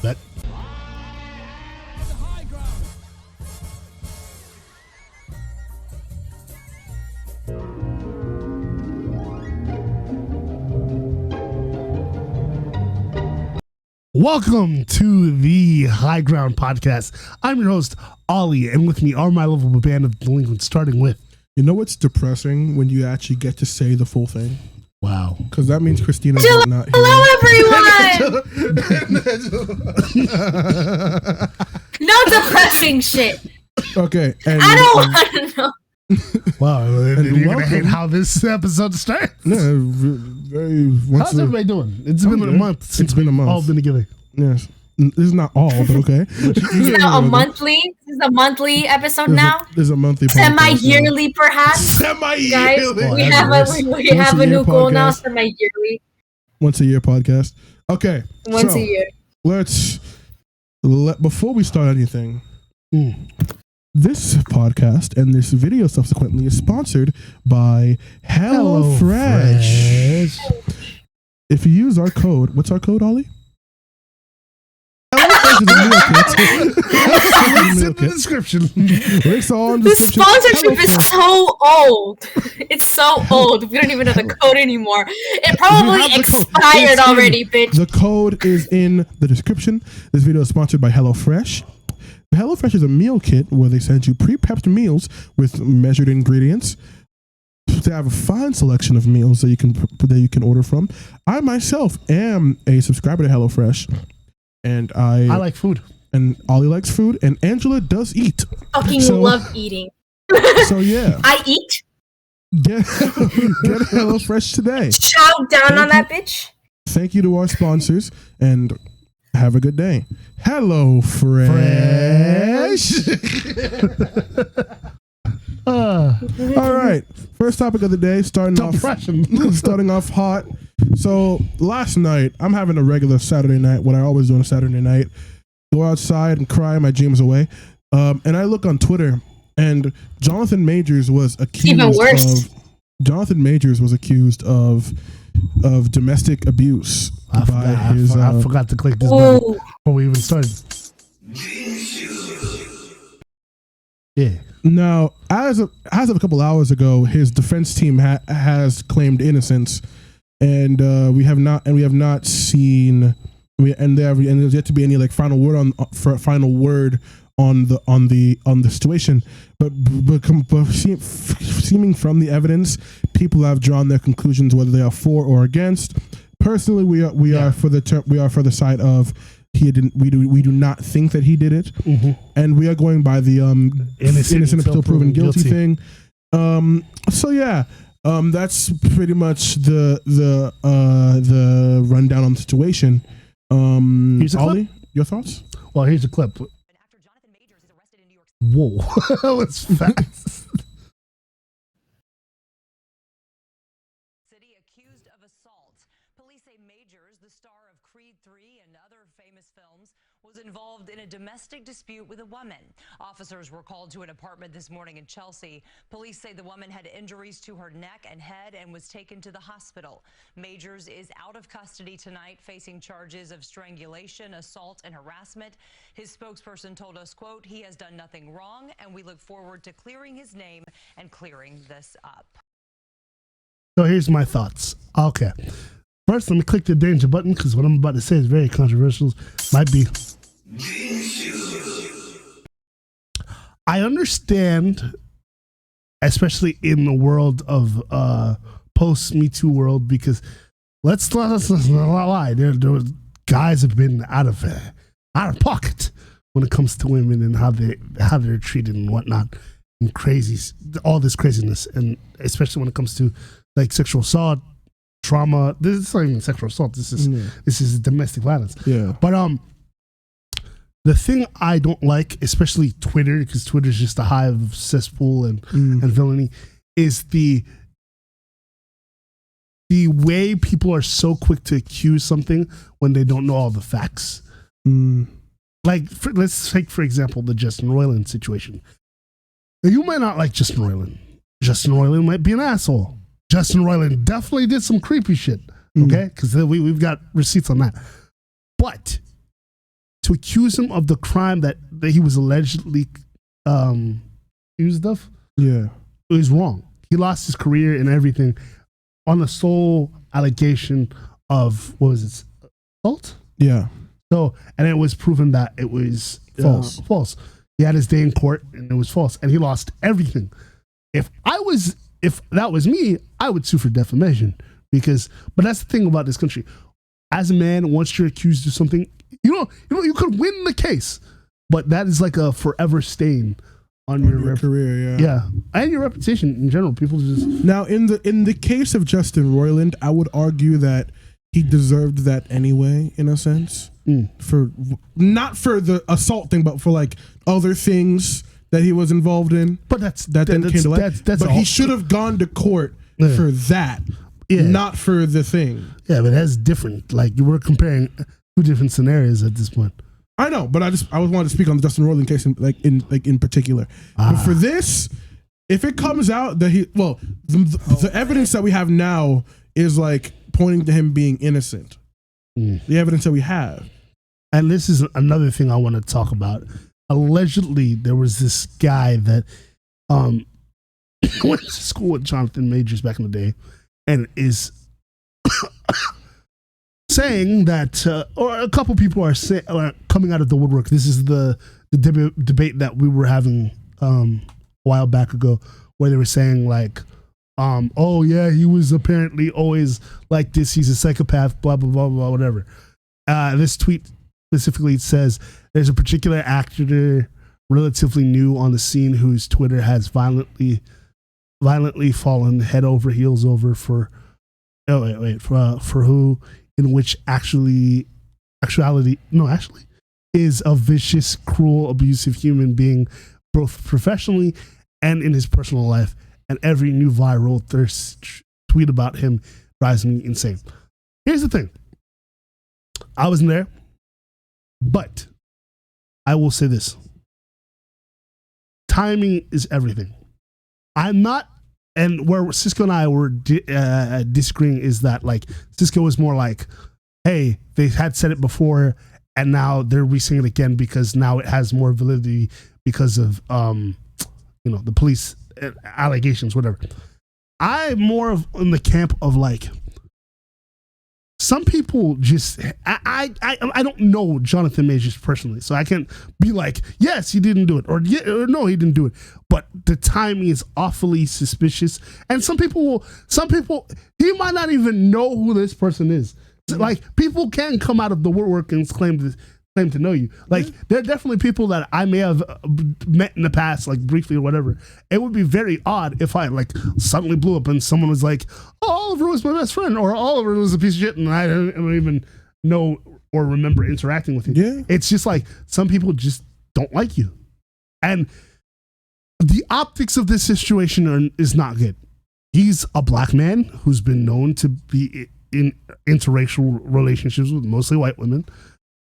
Bet. Welcome to the High Ground Podcast. I'm your host, Ollie, and with me are my lovable band of delinquents, starting with... You know what's depressing? When you actually get to say the full thing. Wow. Because that means Christina's not here. Hello, everyone! No depressing shit. Okay. And, I don't want to know. Wow. And You're going to welcome. hate how this episode starts? Yeah, very... How's everybody doing? It's been a month since been a month. all been together. Yes. This is not all, but okay. This is now a monthly. This is a monthly episode now. This is a monthly podcast. Semi-yearly, perhaps. Semi-yearly. Guys, Oh, we that's have a new goal now. podcast. Semi-yearly. Once a year podcast. Okay. Once a year. Before we start anything, this podcast and this video subsequently is sponsored by HelloFresh. If you use our code, what's our code, Ollie? HelloFresh is a meal kit. It's in the description. Links are on the This description. sponsorship is so old. It's so old. We don't even have the code anymore. It probably have the code. expired It's in- already, bitch. The code is in the description. This video is sponsored by HelloFresh. HelloFresh is a meal kit where they send you pre-prepped meals with measured ingredients. They have a fine selection of meals that you can order from. I myself am a subscriber to HelloFresh, and I like food. And Ollie likes food, and Angela does eat. Fucking love eating. So yeah, I eat. get HelloFresh today. Chow down on that bitch. Thank you to our sponsors, and have a good day. Hello, Fresh. All right. First topic of the day, starting off hot. So last night, I'm having a regular Saturday night, what I always do on a Saturday night. Go outside and cry my dreams away. And I look on Twitter, and Jonathan Majors was accused of domestic abuse. I forgot to click this button before we even started. Yeah. Now, as of a couple hours ago, his defense team has claimed innocence, and there's yet to be any like final word on the situation. But seeming from the evidence, people have drawn their conclusions whether they are for or against. Personally, we are for the side of he didn't. We do not think that he did it, and we are going by the innocent until proven guilty thing. So yeah, that's pretty much the rundown on the situation. Ollie, your thoughts? Well, here's a clip. After Jonathan Majors is arrested in New York City. Whoa, that was fast. Accused of assault. Police say Majors, the star of Creed 3 and other famous films, was involved in a domestic dispute with a woman. Officers were called to an apartment this morning in Chelsea. Police say the woman had injuries to her neck and head and was taken to the hospital. Majors is out of custody tonight, facing charges of strangulation, assault, and harassment. His spokesperson told us, quote, "He has done nothing wrong, and we look forward to clearing his name and clearing this up." So here's my thoughts. Okay. First, let me click the danger button because what I'm about to say is very controversial. Might be. I understand, especially in the world of post Me Too world, because let's not lie. There guys have been out of pocket when it comes to women and how they're treated and whatnot, and all this craziness, and especially when it comes to like sexual assault, trauma. This is not even sexual assault. This is domestic violence. Yeah. But the thing I don't like, especially Twitter, because Twitter is just a hive of cesspool and villainy, is the way people are so quick to accuse something when they don't know all the facts. Like, let's take, for example, the Justin Roiland situation. Now, you might not like Justin Roiland. Justin Roiland might be an asshole. Justin Roiland definitely did some creepy shit, okay? Because we've got receipts on that. But to accuse him of the crime that he was allegedly accused of, Yeah. it was wrong. He lost his career and everything on the sole allegation of, what was it, assault? Yeah. So, and it was proven that it was False. False. He had his day in court and it was false, and he lost everything. If that was me, I would sue for defamation but that's the thing about this country. As a man, once you're accused of something, you could win the case, but that is like a forever stain on your career. Yeah, and your reputation in general. People just Now, in the case of Justin Roiland, I would argue that he deserved that anyway, in a sense, for not for the assault thing, but for like other things that he was involved in. But he should have gone to court for that, not for the thing. Yeah, but that's different. Like, we're comparing two different scenarios at this point. I know, but I wanted to speak on the Justin Roiland case in particular. But for this, if it comes out that the evidence that we have now is like pointing to him being innocent. The evidence that we have. And this is another thing I want to talk about. Allegedly, there was this guy that went to school with Jonathan Majors back in the day, and is saying that, or a couple people are coming out of the woodwork. This is the debate that we were having a while back ago, where they were saying like, oh yeah, he was apparently always like this. He's a psychopath, blah, blah, blah, blah, whatever. This tweet specifically says there's a particular actor relatively new on the scene whose Twitter has violently fallen head over heels over for who, in which actually is a vicious, cruel, abusive human being, both professionally and in his personal life. And every new viral thirst tweet about him drives me insane. Here's the thing. I wasn't there, but I will say this. Timing is everything. I'm not, and where Cisco and I were disagreeing is that, like, Cisco was more like, hey, they had said it before and now they're re-saying it again because now it has more validity because of the police allegations, whatever. I'm more of in the camp of like, some people just, I don't know Jonathan Majors personally, so I can't be like, yes, he didn't do it, or no, he didn't do it. But the timing is awfully suspicious, and some people, he might not even know who this person is. Like, people can come out of the woodwork and claim to know you. Like, there are definitely people that I may have met in the past, like briefly or whatever. It would be very odd if I like suddenly blew up and someone was like, oh, Oliver was my best friend, or Oliver was a piece of shit and I don't even know or remember interacting with you. Yeah. It's just like, some people just don't like you. And the optics of this situation is not good. He's a black man who's been known to be in interracial relationships with mostly white women.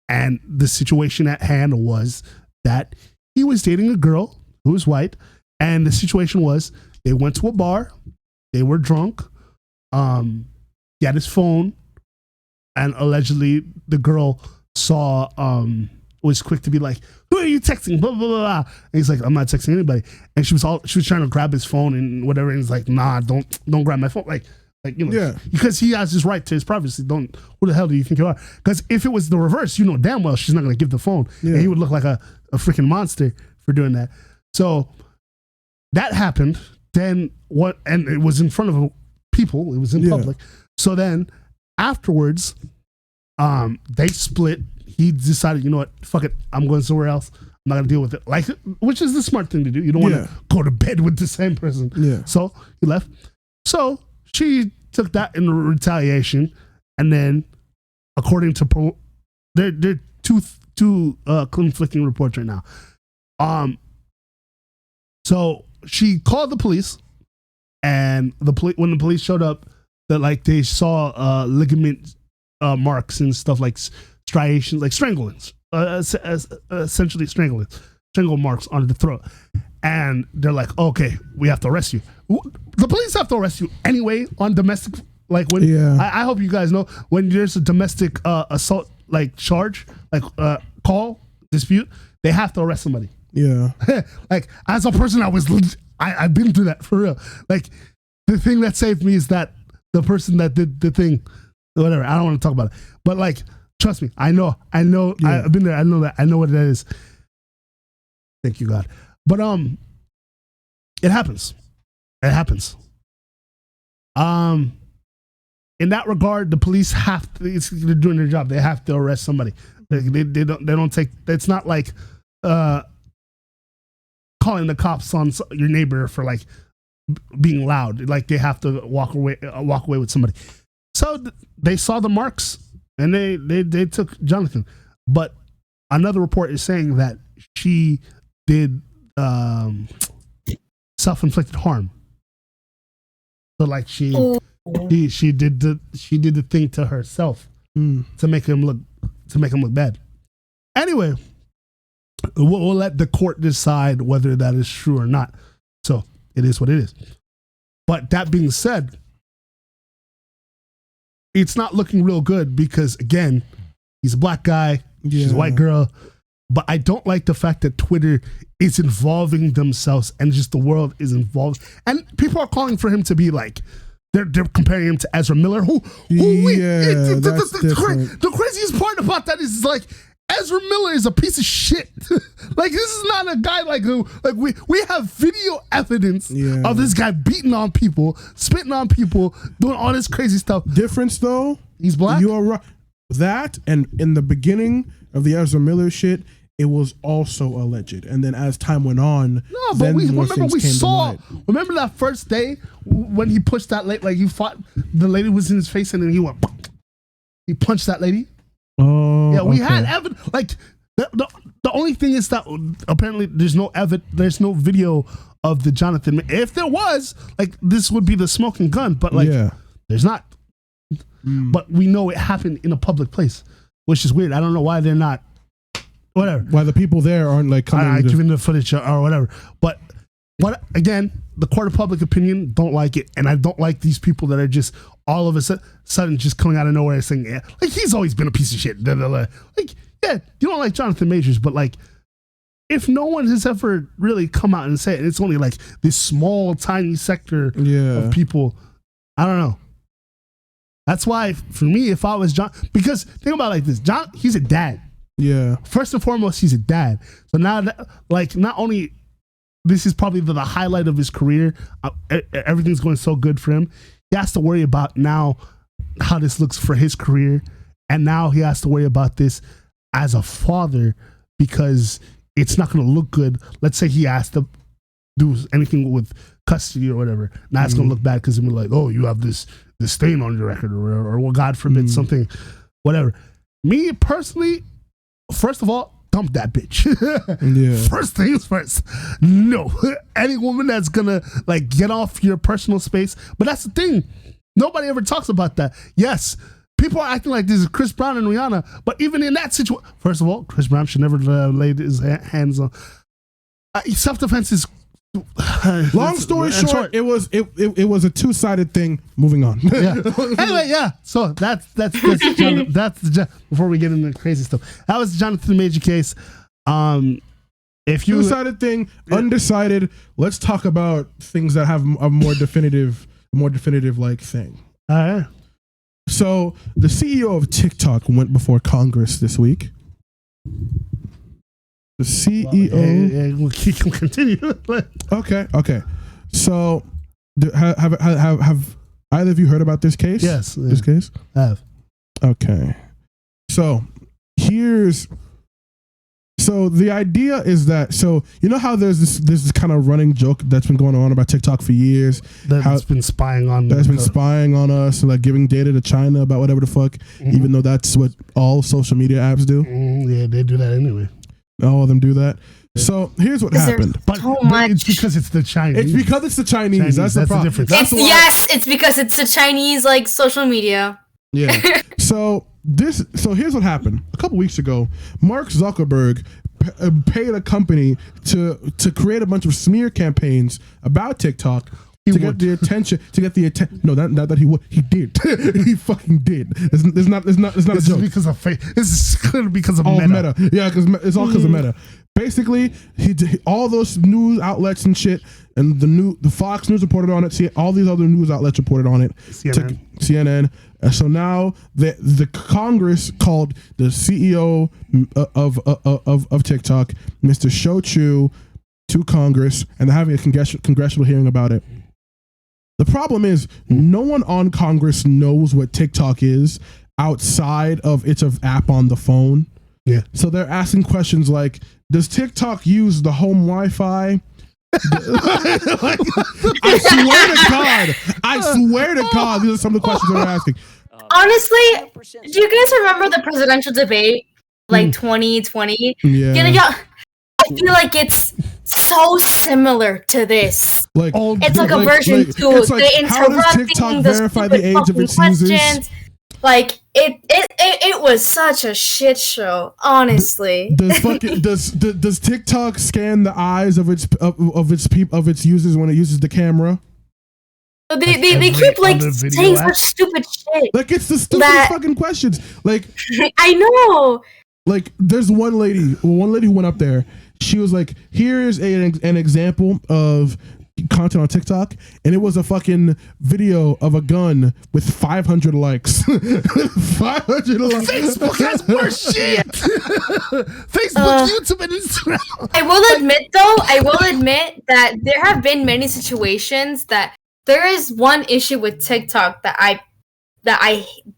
And the situation at hand was that he was dating a girl who was white. And the situation was, they went to a bar, they were drunk, he had his phone, and allegedly the girl saw, was quick to be like, who are you texting? Blah, blah, blah. And he's like, I'm not texting anybody. And she was trying to grab his phone and whatever. And he's like, nah, don't grab my phone. Like, because he has his right to his privacy. Who the hell do you think you are? Because if it was the reverse, you know damn well she's not going to give the phone. Yeah. And he would look like a freaking monster for doing that. So that happened. Then what? And it was in front of people. It was in public. So then afterwards, they split. He decided, you know what? Fuck it. I'm going somewhere else. I'm not going to deal with it. Like, which is the smart thing to do. You don't want to go to bed with the same person. Yeah. So he left. So she took that in retaliation, and then, according to there are two conflicting reports right now. So she called the police, and when the police showed up, that like they saw ligament marks and stuff like striations, like strangulings, essentially strangle marks on the throat. And they're like, okay, we have to arrest you. The police have to arrest you anyway on domestic. Like, when I hope you guys know, when there's a domestic assault like charge, like call dispute, they have to arrest somebody. Yeah. Like, as a person, I've been through that for real. Like, the thing that saved me is that the person that did the thing, whatever. I don't want to talk about it, but like, trust me, I know. Yeah. I've been there. I know that. I know what that is. Thank you, God. But it happens. It happens. In that regard, the police have to. They're doing their job. They have to arrest somebody. They don't take. It's not like calling the cops on your neighbor for like being loud. Like, they have to walk away with somebody. So they saw the marks and they took Jonathan. But another report is saying that she did self-inflicted harm. So like she did the thing to herself to make him look bad. Anyway, we'll let the court decide whether that is true or not. So it is what it is. But that being said, it's not looking real good because, again, he's a black guy, she's a white girl. But I don't like the fact that Twitter is involving themselves and just the world is involved. And people are calling for him to be like, they're comparing him to Ezra Miller. The craziest part about that is like, Ezra Miller is a piece of shit. Like, this is not a guy like who, like, we have video evidence of this guy beating on people, spitting on people, doing all this crazy stuff. Difference though, he's black. You're right. That, and in the beginning of the Ezra Miller shit, it was also alleged. And then as time went on, remember that first day when he pushed that lady, like, he fought, the lady was in his face and then he punched that lady. Oh, yeah, we had evidence. Like, the only thing is that apparently there's no video of the Jonathan. If there was, like, this would be the smoking gun, but like, there's not. But we know it happened in a public place, which is weird. I don't know why they're not. Whatever. Why the people there aren't like coming giving the footage or whatever. But what, again, the court of public opinion don't like it, and I don't like these people that are just all of a sudden just coming out of nowhere saying, yeah, like, he's always been a piece of shit. Like, yeah, you don't like Jonathan Majors, but like, if no one has ever really come out and said it, it's only like this small, tiny sector of people. I don't know. That's why, for me, if I was John, because think about it like this, John, he's a dad. Yeah. First and foremost, he's a dad. So now, like, not only this is probably the highlight of his career, everything's going so good for him. He has to worry about now how this looks for his career, and now he has to worry about this as a father because it's not going to look good. Let's say he has to do anything with custody or whatever. Now it's going to look bad because they're like, oh, you have this stain on your record or well, God forbid something, whatever. Me personally, first of all, dump that bitch. First things first. No, any woman that's gonna like get off your personal space. But that's the thing. Nobody ever talks about that. Yes, people are acting like this is Chris Brown and Rihanna. But even in that situation, first of all, Chris Brown should never lay his hands on. Self-defense is. Long story short, it was a two-sided thing. Moving on. Anyway, so that's before we get into the crazy stuff. That was the Jonathan Major case. If you two-sided thing, undecided. Let's talk about things that have a more definitive like thing. All right. So the CEO of TikTok went before Congress this week. The CEO. We'll continue. Okay. So, have either of you heard about this case? Yes. This case? I have. Okay. So the idea is that, you know how there's this kind of running joke that's been going on about TikTok for years, that's been spying on us and like giving data to China about whatever the fuck, even though that's what all social media apps do. Yeah, they do that anyway. All of them do that. So here's what happened. But it's because it's the Chinese. It's because it's the Chinese. That's the problem. Difference. It's because it's the Chinese, like, social media. Yeah. So here's what happened. A couple weeks ago, Mark Zuckerberg paid a company to create a bunch of smear campaigns about TikTok to get the attention. No, not that he would. He did. He fucking did. It's not a joke. Because of this is clearly because of all meta. Yeah, because it's all because of meta. Basically, all those news outlets and shit, and the Fox News reported on it. All these other news outlets reported on it. CNN. So now the Congress called the CEO of TikTok, Mr. Shou Chu, to Congress, and they're having a congressional hearing about it. The problem is no one on Congress knows what TikTok is outside of it's an app on the phone. Yeah. So they're asking questions like, does TikTok use the home Wi-Fi? I swear to God, these are some of the questions they're asking. Honestly, do you guys remember the presidential debate, like 2020? Yeah. I feel like it's so similar to this. Like it's like a version 2. It's like, the how does TikTok verify the age of its questions. users? Like it was such a shit show, honestly. Does TikTok scan the eyes of its users when it uses the camera? They keep like saying such stupid shit. Like it's the stupidest fucking questions. Like I know. Like there's one lady who went up there. She was like, "Here's an example of content on TikTok," and it was a fucking video of a gun with 500 likes. 500 likes. Facebook has more shit. Facebook, YouTube, and Instagram. I will admit that there have been many situations that there is one issue with TikTok that I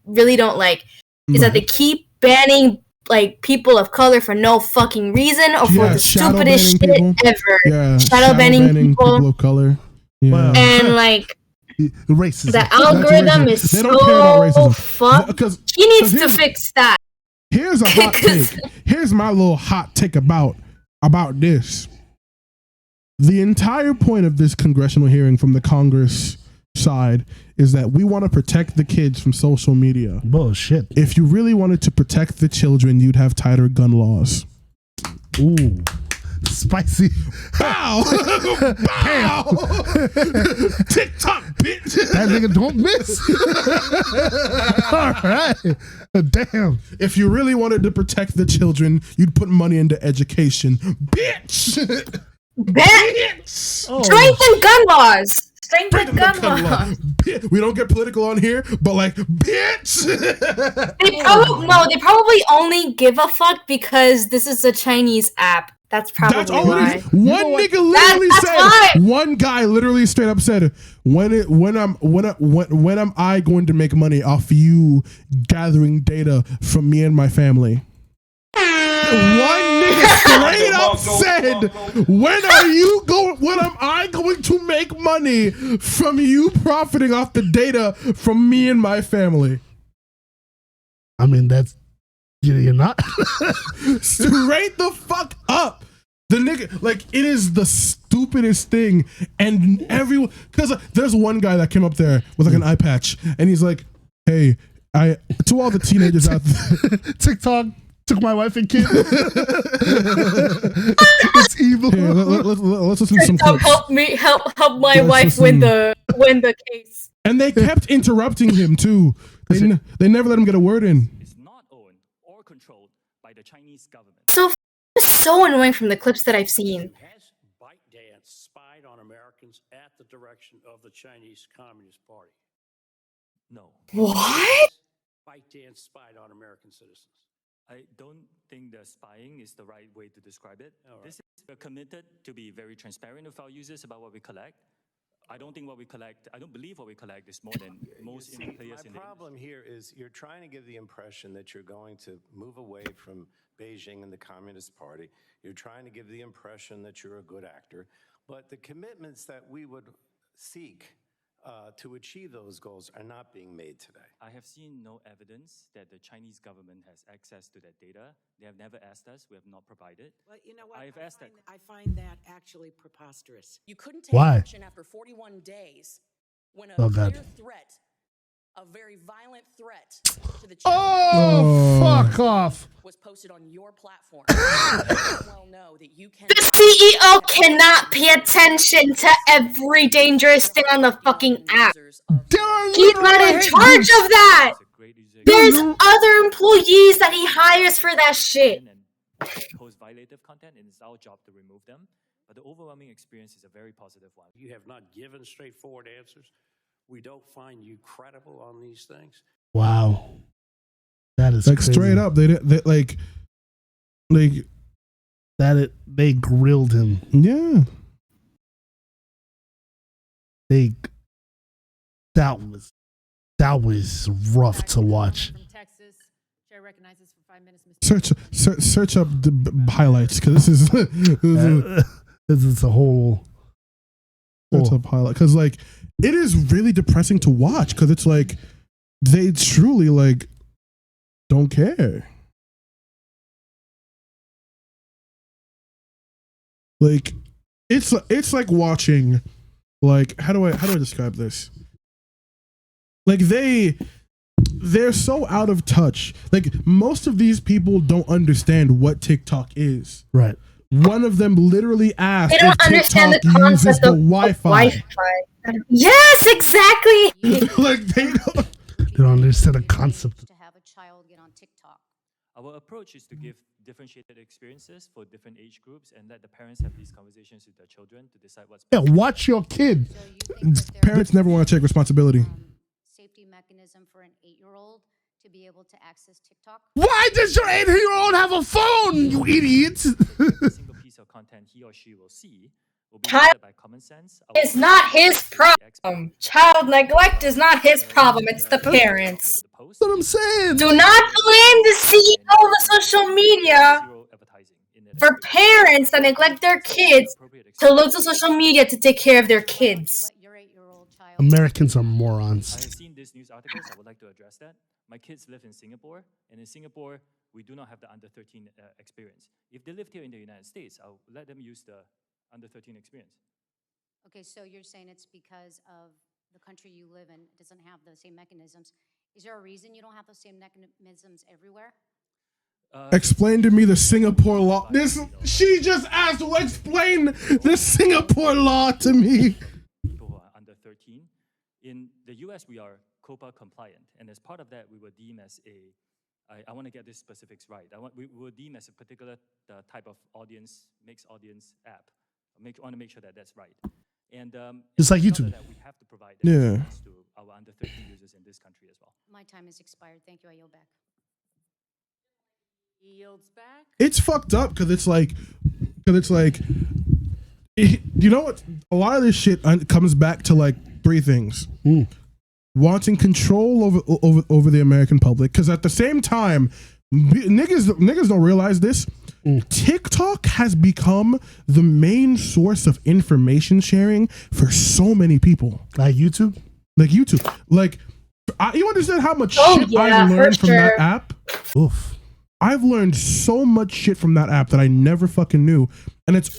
really don't like is that they keep banning like people of color for no fucking reason or for the stupidest shit ever. Yeah, shadow banning people of color. Yeah. And like racism. The algorithm is so fucked. He needs to fix that. Here's a hot take. Here's my little hot take about this. The entire point of this congressional hearing from the Congress side is that we want to protect the kids from social media. Bullshit. If you really wanted to protect the children, you'd have tighter gun laws. Ooh. Spicy. Bow! Bow! TikTok, bitch! That nigga don't miss. All right. Damn. If you really wanted to protect the children, you'd put money into education. Bitch! Bitch! Oh. Strengthen gun laws! Strengthen gun laws. We don't get political on here, but like, bitch! They probably only give a fuck because this is a Chinese app. That's probably why. One guy literally straight up said, when am I going to make money off you gathering data from me and my family? One nigga straight up said, when am I going to make money from you profiting off the data from me and my family? I mean, that's, you're not. Straight the fuck up. The nigga, like, it is the stupidest thing. And everyone, because there's one guy that came up there with like an eye patch and he's like, hey, to all the teenagers out there, TikTok took my wife and kid. It's evil. Hey, let's listen to some clips. Help my wife win the case. And they kept interrupting him too. They never let him get a word in. It's not owned or controlled by the Chinese government. So annoying from the clips that I've seen. Has ByteDance spied on Americans at the direction of the Chinese Communist Party? No. What? ByteDance spied on American citizens. I don't think that spying is the right way to describe it. Right. We're committed to be very transparent with our users about what we collect. I don't believe what we collect is more than most players in the industry. My problem here is you're trying to give the impression that you're going to move away from Beijing and the Communist Party. You're trying to give the impression that you're a good actor. But the commitments that we would seek to achieve those goals are not being made today. I have seen no evidence that the Chinese government has access to that data. They have never asked us. We have not provided. Well, you know what? I find that actually preposterous. You couldn't take action after 41 days when a clear threat, a very violent threat to the fuck. Fuck off. Was posted on your platform. You well know that you can. The CEO cannot pay attention to every dangerous thing on the fucking app. He's not in charge of that. There's other employees that he hires for that shit. Post violative content, and it's our job to remove them. But the overwhelming experience is a very positive one. You have not given straightforward answers. We don't find you credible on these things. Wow. That is like crazy. straight up. They they grilled him. Yeah. That was rough to watch. Search up the highlights because this is this is a whole. Search up highlight because like it is really depressing to watch because it's like they truly like don't care. Like it's like watching like how do I describe this? Like they're so out of touch. Like most of these people don't understand what TikTok is. Right. One of them literally asked They don't if understand TikTok the uses concept the of Wi-Fi. Yes, exactly. Like they don't understand the concept. To have a child get on TikTok. Our approach is to give differentiated experiences for different age groups and let the parents have these conversations with their children to decide what's Yeah, watch your kid. Parents never want to take responsibility. Safety mechanism for an 8-year-old to be able to access TikTok. Why does your 8-year-old have a phone, you idiot? A single piece of content he or she will see will be Child by common sense. It's not his problem. Child neglect is not his problem. It's the parents. That's what I'm saying. Do not blame the CEO of the social media for parents that neglect their kids to look to social media to take care of their kids. Americans are morons. I have seen these news articles. I would like to address that. My kids live in Singapore, and in Singapore, we do not have the under 13 experience. If they lived here in the United States, I'll let them use the under 13 experience. Okay, so you're saying it's because of the country you live in doesn't have the same mechanisms. Is there a reason you don't have those same mechanisms everywhere? Explain to me the Singapore law. She just asked to explain the Singapore law to me. People who are under 13. In the US, we are COPA compliant, and as part of that, we were deemed as I want to get this specifics right. We were deemed as a particular type of audience, mixed audience app. I want to make sure that that's right. And it's like YouTube. We have to provide yeah. to our under 13 users in this country as well. My time has expired. Thank you. I yield back. Yields back. It's fucked up because it's like, you know what? A lot of this shit comes back to like three things: wanting control over the American public. Because at the same time, niggas don't realize this. TikTok has become the main source of information sharing for so many people. Like YouTube? Like, you understand how much shit I've learned from that app? Oof. I've learned so much shit from that app that I never fucking knew. And it's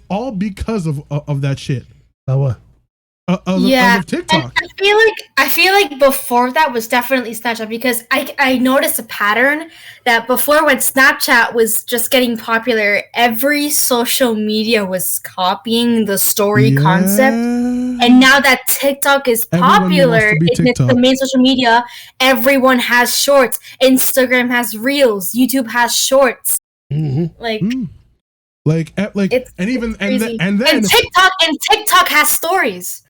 all because of that shit. What? Of TikTok. And I feel like before that was definitely Snapchat because I noticed a pattern that before when Snapchat was just getting popular, every social media was copying the story concept. And now that TikTok is popular, it's the main social media, everyone has shorts. Instagram has reels. YouTube has shorts. Mm-hmm. Like and TikTok has stories.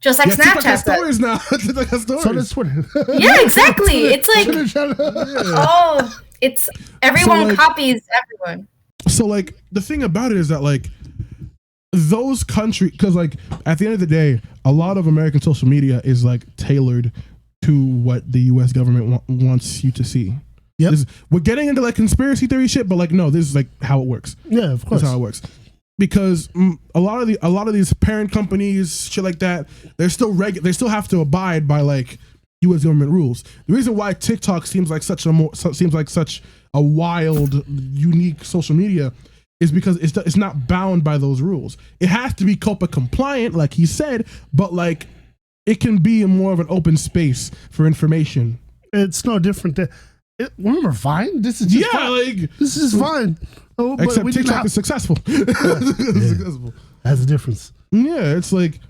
Just like Snapchat has stories now. TikTok has stories. So does Twitter. Yeah, exactly. It's like, it's everyone copies everyone. So like the thing about it is that like those countries, because like at the end of the day, a lot of American social media is like tailored to what the U.S. government wants you to see. Yep. We're getting into like conspiracy theory shit, but like no, this is like how it works. Yeah, of course. That's how it works. Because a lot of these parent companies, shit like that, they still have to abide by like U.S. government rules. The reason why TikTok seems like such a wild, unique social media is because it's not bound by those rules. It has to be COPA compliant, like he said, but like it can be more of an open space for information. It's no different. Remember Vine? This is just fine. like this is fine. Oh, but except we didn't TikTok have- is successful. Successful. That's a difference. Yeah, it's like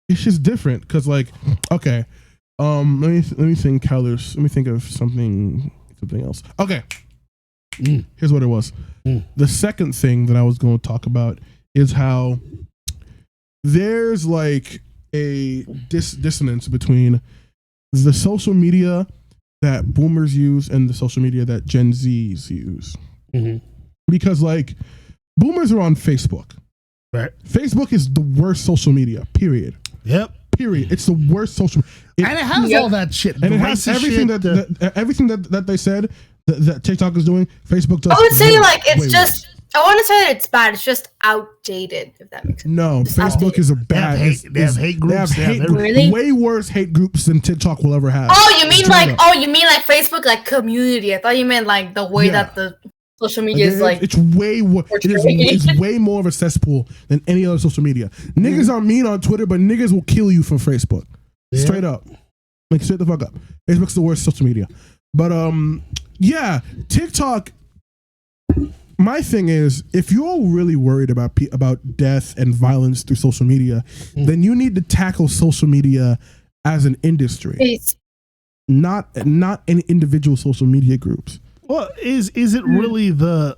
it's just different because like okay, let me think how there's let me think of something else. Okay, here's what it was. The second thing that I was going to talk about is how there's like a dissonance between the social media that boomers use and the social media that Gen Zs use. Because like boomers are on Facebook. Right. Facebook is the worst social media, period. Yep. Period. It's the worst social and it has all that shit. And it has everything everything that they said that TikTok is doing, Facebook does. I would say like it's way just. I want to say that it's bad. It's just outdated. If that makes sense. No, It's Facebook outdated. is a bad. They have hate groups. They have hate everything. Really? way worse hate groups than TikTok will ever have. Oh, you mean Straight like? up. Oh, you mean like Facebook, like community? I thought you meant like the way Yeah. that the social media is like. It's way it's way more of a cesspool than any other social media. Niggas are mean on Twitter, but niggas will kill you from Facebook. Yeah. Straight up. Like straight the fuck up. Facebook's the worst social media. But yeah, TikTok. My thing is, if you're really worried about death and violence through social media, then you need to tackle social media as an industry, not any individual social media groups. Well, is it really the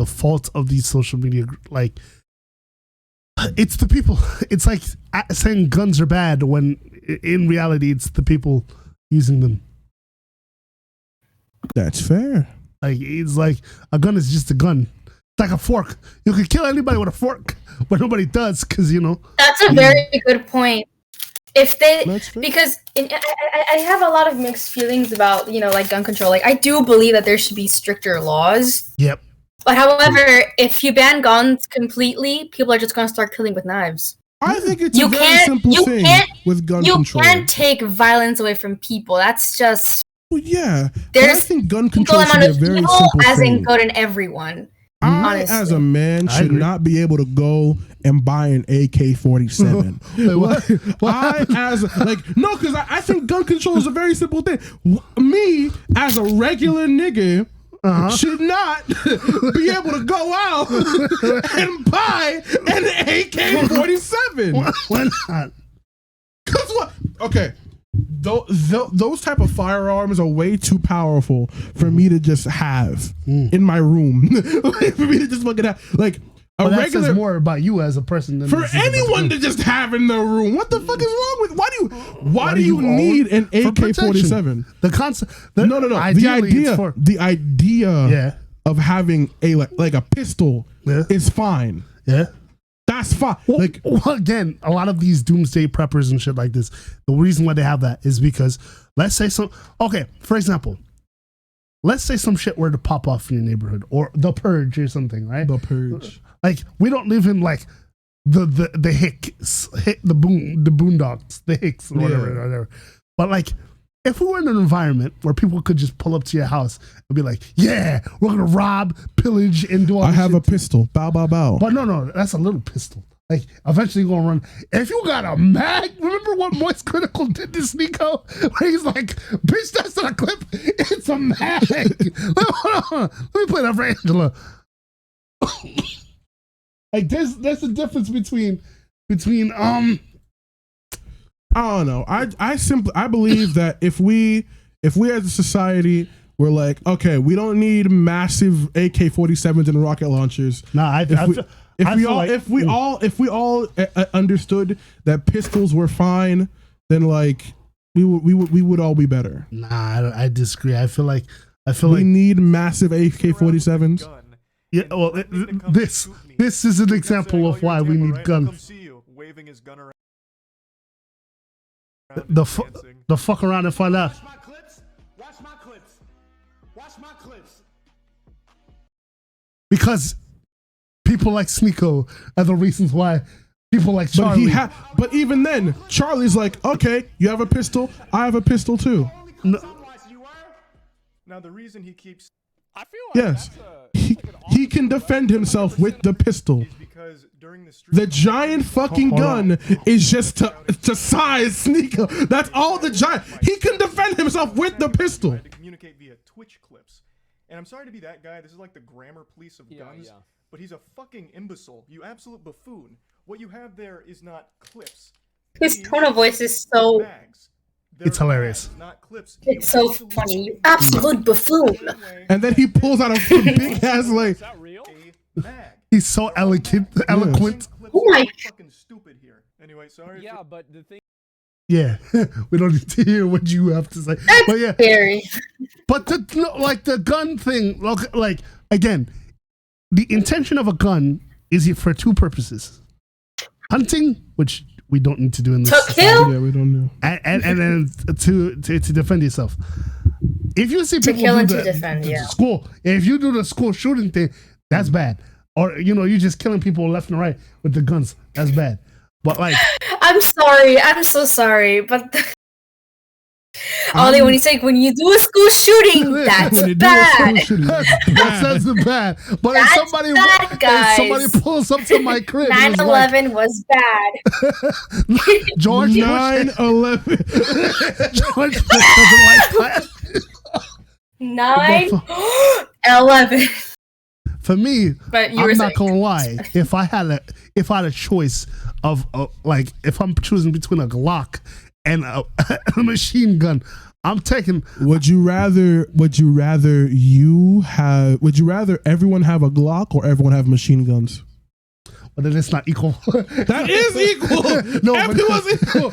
fault of these social media? Like, it's the people. It's like saying guns are bad when in reality it's the people using them. That's fair. Like it's like a gun is just a gun. It's like a fork. You can kill anybody with a fork, but nobody does because That's a very good point. If they, That's fair. because I have a lot of mixed feelings about like gun control. Like I do believe that there should be stricter laws. Yep. But however, if you ban guns completely, people are just gonna start killing with knives. I think it's a very simple thing with gun control. You can't take violence away from people. That's just Well, yeah, but there's I think gun equal control should amount be a of very evil simple as in thing. good in everyone. I, as a man, should not be able to go and buy an AK-47. I, as no, because I think gun control is a very simple thing. Me, as a regular nigga, should not be able to go out and buy an AK-47. Why not? Because what? Okay. Those type of firearms are way too powerful for me to just have in my room. For me to just fucking have That says more about you as a person than for anyone to just have in their room. What the fuck is wrong with? Why do you need an AK-47? The concept. No. The idea of having a pistol is fine. Yeah. That's fine. Well, again, a lot of these doomsday preppers and shit like this, the reason why they have that is because for example, let's say some shit were to pop off in your neighborhood or the purge or something, right? The purge. Like we don't live in like the hicks, the boondocks, the hicks or whatever. But like if we were in an environment where people could just pull up to your house and be like, yeah, we're gonna rob, pillage, and do all I this have shit a pistol. Bow, bow, bow. But no, that's a little pistol. Like, eventually you're gonna run. If you got a mag, remember what Moist Critical did to Sneeko? Where he's like, bitch, that's not a clip. It's a mag. Let me play that for Angela. Like, there's a difference between I don't know. I believe that if we as a society we're like, okay, we don't need massive AK-47s and rocket launchers. Nah, if we all understood that pistols were fine, then like we would all be better. Nah, I disagree. I feel like we need massive AK-47s. Yeah, well, this is an example of why we need guns. Waving his gun around. The fuck around and find out. Watch my clips. Watch my clips. Because people like Sneeko are the reasons why people like Charlie. But even then, Charlie's like, okay, you have a pistol, I have a pistol too. Now the reason he keeps, Yes, he can defend himself with the pistol. because during wandering the street. The giant fucking gun is just to size Sneaker. That's all the giant. He can defend himself with the pistol. To communicate via Twitch clips. And I'm sorry to be that guy. This is like the grammar police of guns. But he's a fucking imbecile. You absolute buffoon. What you have there is not clips. His tone of voice is so... It's hilarious. Not clips. It's so funny. You absolute buffoon. And then he pulls out a big ass like. Is that real? He's so eloquent. Oh my. Fucking stupid here. Anyway, sorry. Yeah, but the thing. Yeah, we don't need to hear what you have to say. That's but yeah, scary. But the gun thing, like again, the intention of a gun is for two purposes: hunting, which we don't need to do in this. To kill? Yeah, we don't know. And then to defend yourself. If you see people kill do and to the defend, yeah. school, if you do the school shooting thing, that's bad. Or you're just killing people left and right with the guns. That's bad. But like, I'm sorry. I'm so sorry. But Ollie, when he's like, when you do a school shooting, that's bad. That's bad. But That's if somebody bad, guys. if somebody pulls up to my crib, and is 9/11 was bad. George 9/11. George Bush doesn't like that. 9/11. For me, But you I'm were not saying- gonna lie. If I had a choice of like, if I'm choosing between a Glock and a machine gun, I'm taking. Would you rather everyone have a Glock or everyone have machine guns? But then it's not equal. That is equal. No, everyone's equal.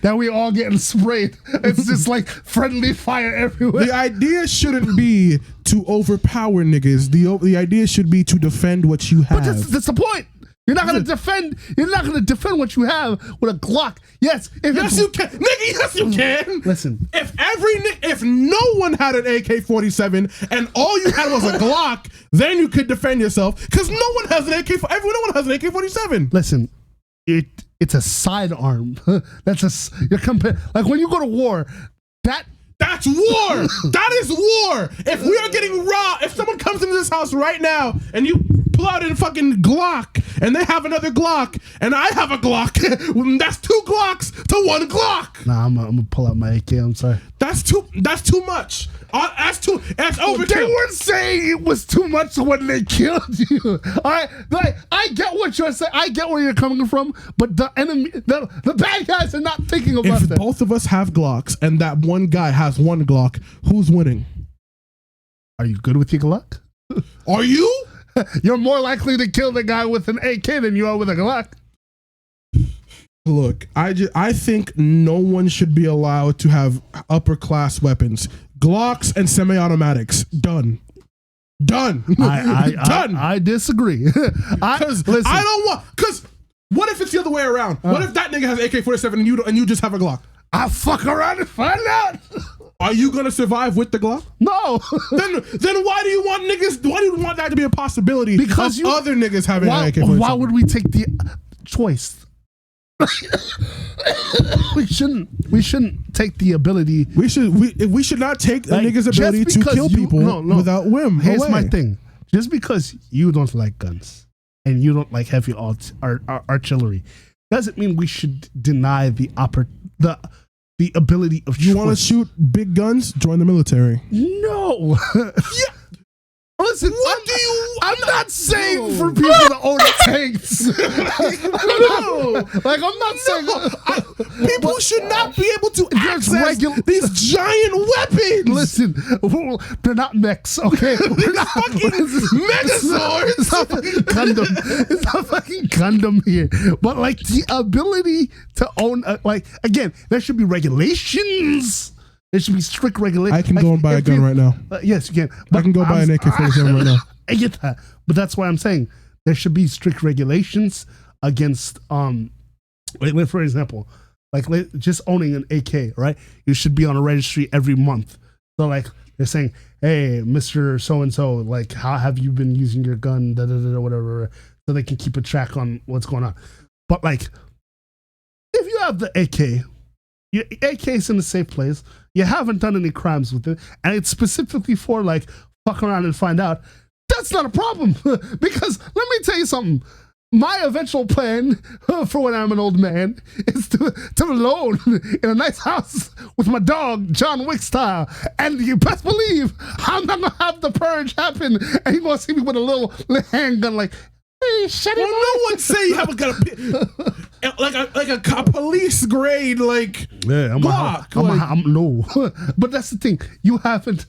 That we all getting sprayed. It's just like friendly fire everywhere. The idea shouldn't be to overpower niggas. The idea should be to defend what you have. But that's the point. You're not gonna defend. You're not gonna defend what you have with a Glock. Yes, yes you can, nigga. Yes you can. Listen, if no one had an AK-47 and all you had was a Glock, then you could defend yourself because no one has an AK-47. Listen, it's a sidearm. You're comparing, like when you go to war. That's war. That is war. If we are getting robbed, if someone comes into this house right now and you pull out a fucking Glock and they have another Glock and I have a Glock, that's two Glocks to one Glock. Nah, I'm gonna pull out my AK. I'm sorry. That's too much. That's overkill. They weren't saying it was too much when they killed you. All right, like I get what you're saying. I get where you're coming from, but the enemy, the bad guys are not thinking about that. If both of us have Glocks and that one guy has one Glock, who's winning? Are you good with your Glock? Are you? You're more likely to kill the guy with an AK than you are with a Glock. Look, I think no one should be allowed to have upper class weapons. Glocks and semi-automatics. Done. Done. I disagree. Listen. I don't want. Because what if it's the other way around? What if that nigga has AK-47 and you just have a Glock? I'll fuck around and find out. Are you gonna survive with the Glock? No. Then why do you want niggas? Why do you want that to be a possibility? Because other niggas having an AK-47. Why would we take the choice? we shouldn't take the ability. We should not take a nigga's ability to kill people without whim. Here's my thing: just because you don't like guns and you don't like heavy artillery, doesn't mean we should deny the ability of. You want to shoot big guns? Join the military. No. Yeah. Listen, I'm not saying for people to own tanks. Like I'm not saying people should not be able to access these giant weapons. Listen, they're not mechs, okay? They're not fucking Megazords. It's not fucking Gundam. It's not fucking Gundam here. But like the ability to own, like again, there should be regulations. There should be strict regulations. I can go and buy a gun right now. Yes, you can. I can go buy an AK-47 right now. I get that, but that's why I'm saying there should be strict regulations against. Like for example, like just owning an AK, right? You should be on a registry every month. So like they're saying, hey, Mr. So and so, like how have you been using your gun? Da, da, da, da, whatever, so they can keep a track on what's going on. But like, if you have the AK. Your AK is in a safe place. You haven't done any crimes with it, and it's specifically for like fuck around and find out. That's not a problem because let me tell you something. my eventual plan for when I'm an old man is to live alone in a nice house with my dog, John Wick style. And you best believe I'm not gonna have the purge happen, and you gonna see me with a little handgun, like, hey, shut it. No one say you have a gun, like a police grade, like, yeah, Glock. No, but that's the thing. You haven't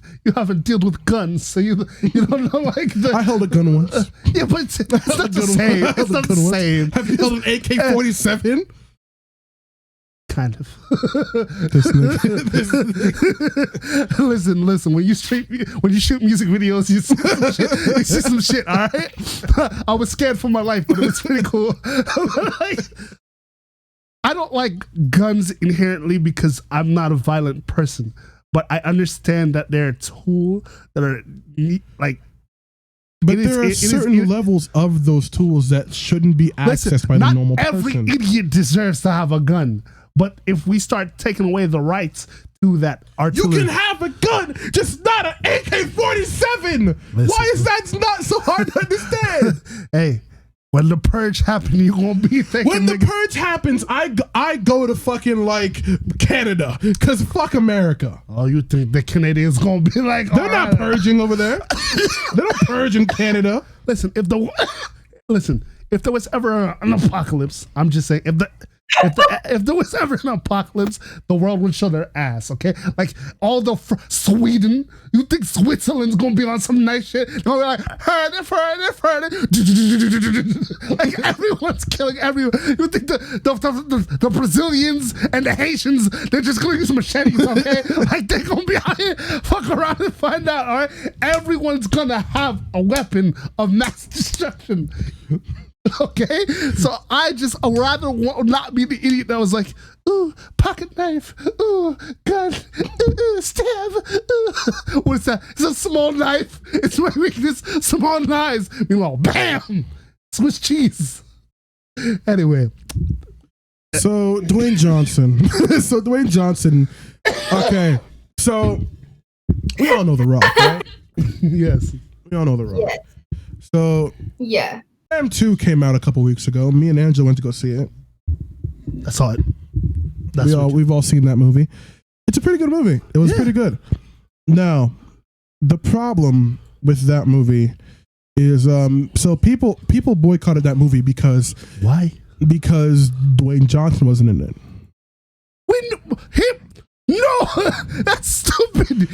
dealt with guns, so you don't know, like, I held a gun once. Yeah, but it's not the same. It's not the same. Have you held an AK-47? Kind of. This nigga. Listen. When you shoot music videos, you see some shit. All right. I was scared for my life, but it was pretty cool. I don't like guns inherently because I'm not a violent person, but I understand that they're a tool that are like. But there are certain levels of those tools that shouldn't be accessed by the normal person. Every idiot deserves to have a gun. But if we start taking away the rights to that artillery, you can have a gun, just not an AK-47. Why is that not so hard to understand? Hey, when the purge happens, you gonna be thinking. When the purge happens, I go to fucking like Canada, cause fuck America. Oh, you think the Canadians gonna be like? They're not purging over there. They're not purging Canada. Listen, if there was ever an apocalypse, I'm just saying, if there was ever an apocalypse, the world would show their ass, okay? Like, all the Sweden, you think Switzerland's gonna be on some nice shit? They're gonna be like, heard it. Like, everyone's killing everyone. You think the Brazilians and the Haitians, they're just gonna use machetes, okay? Like, they're gonna be out here, fuck around and find out, all right? Everyone's gonna have a weapon of mass destruction. Okay, so I'd rather not be the idiot that was like, ooh, pocket knife, ooh, gun, ooh, stab, ooh. What's that? It's a small knife. It's my weakness, small knives. Meanwhile, bam, Swiss cheese. Anyway. So Dwayne Johnson. Okay, so we all know The Rock, right? Yes. We all know The Rock. Yes. So yeah. Shazam 2 came out a couple weeks ago. Me and Angela went to go see it. I saw it. We've all seen that movie. It's a pretty good movie. It was pretty good. Now, the problem with that movie is so people boycotted that movie because why? Because Dwayne Johnson wasn't in it. No, that's stupid.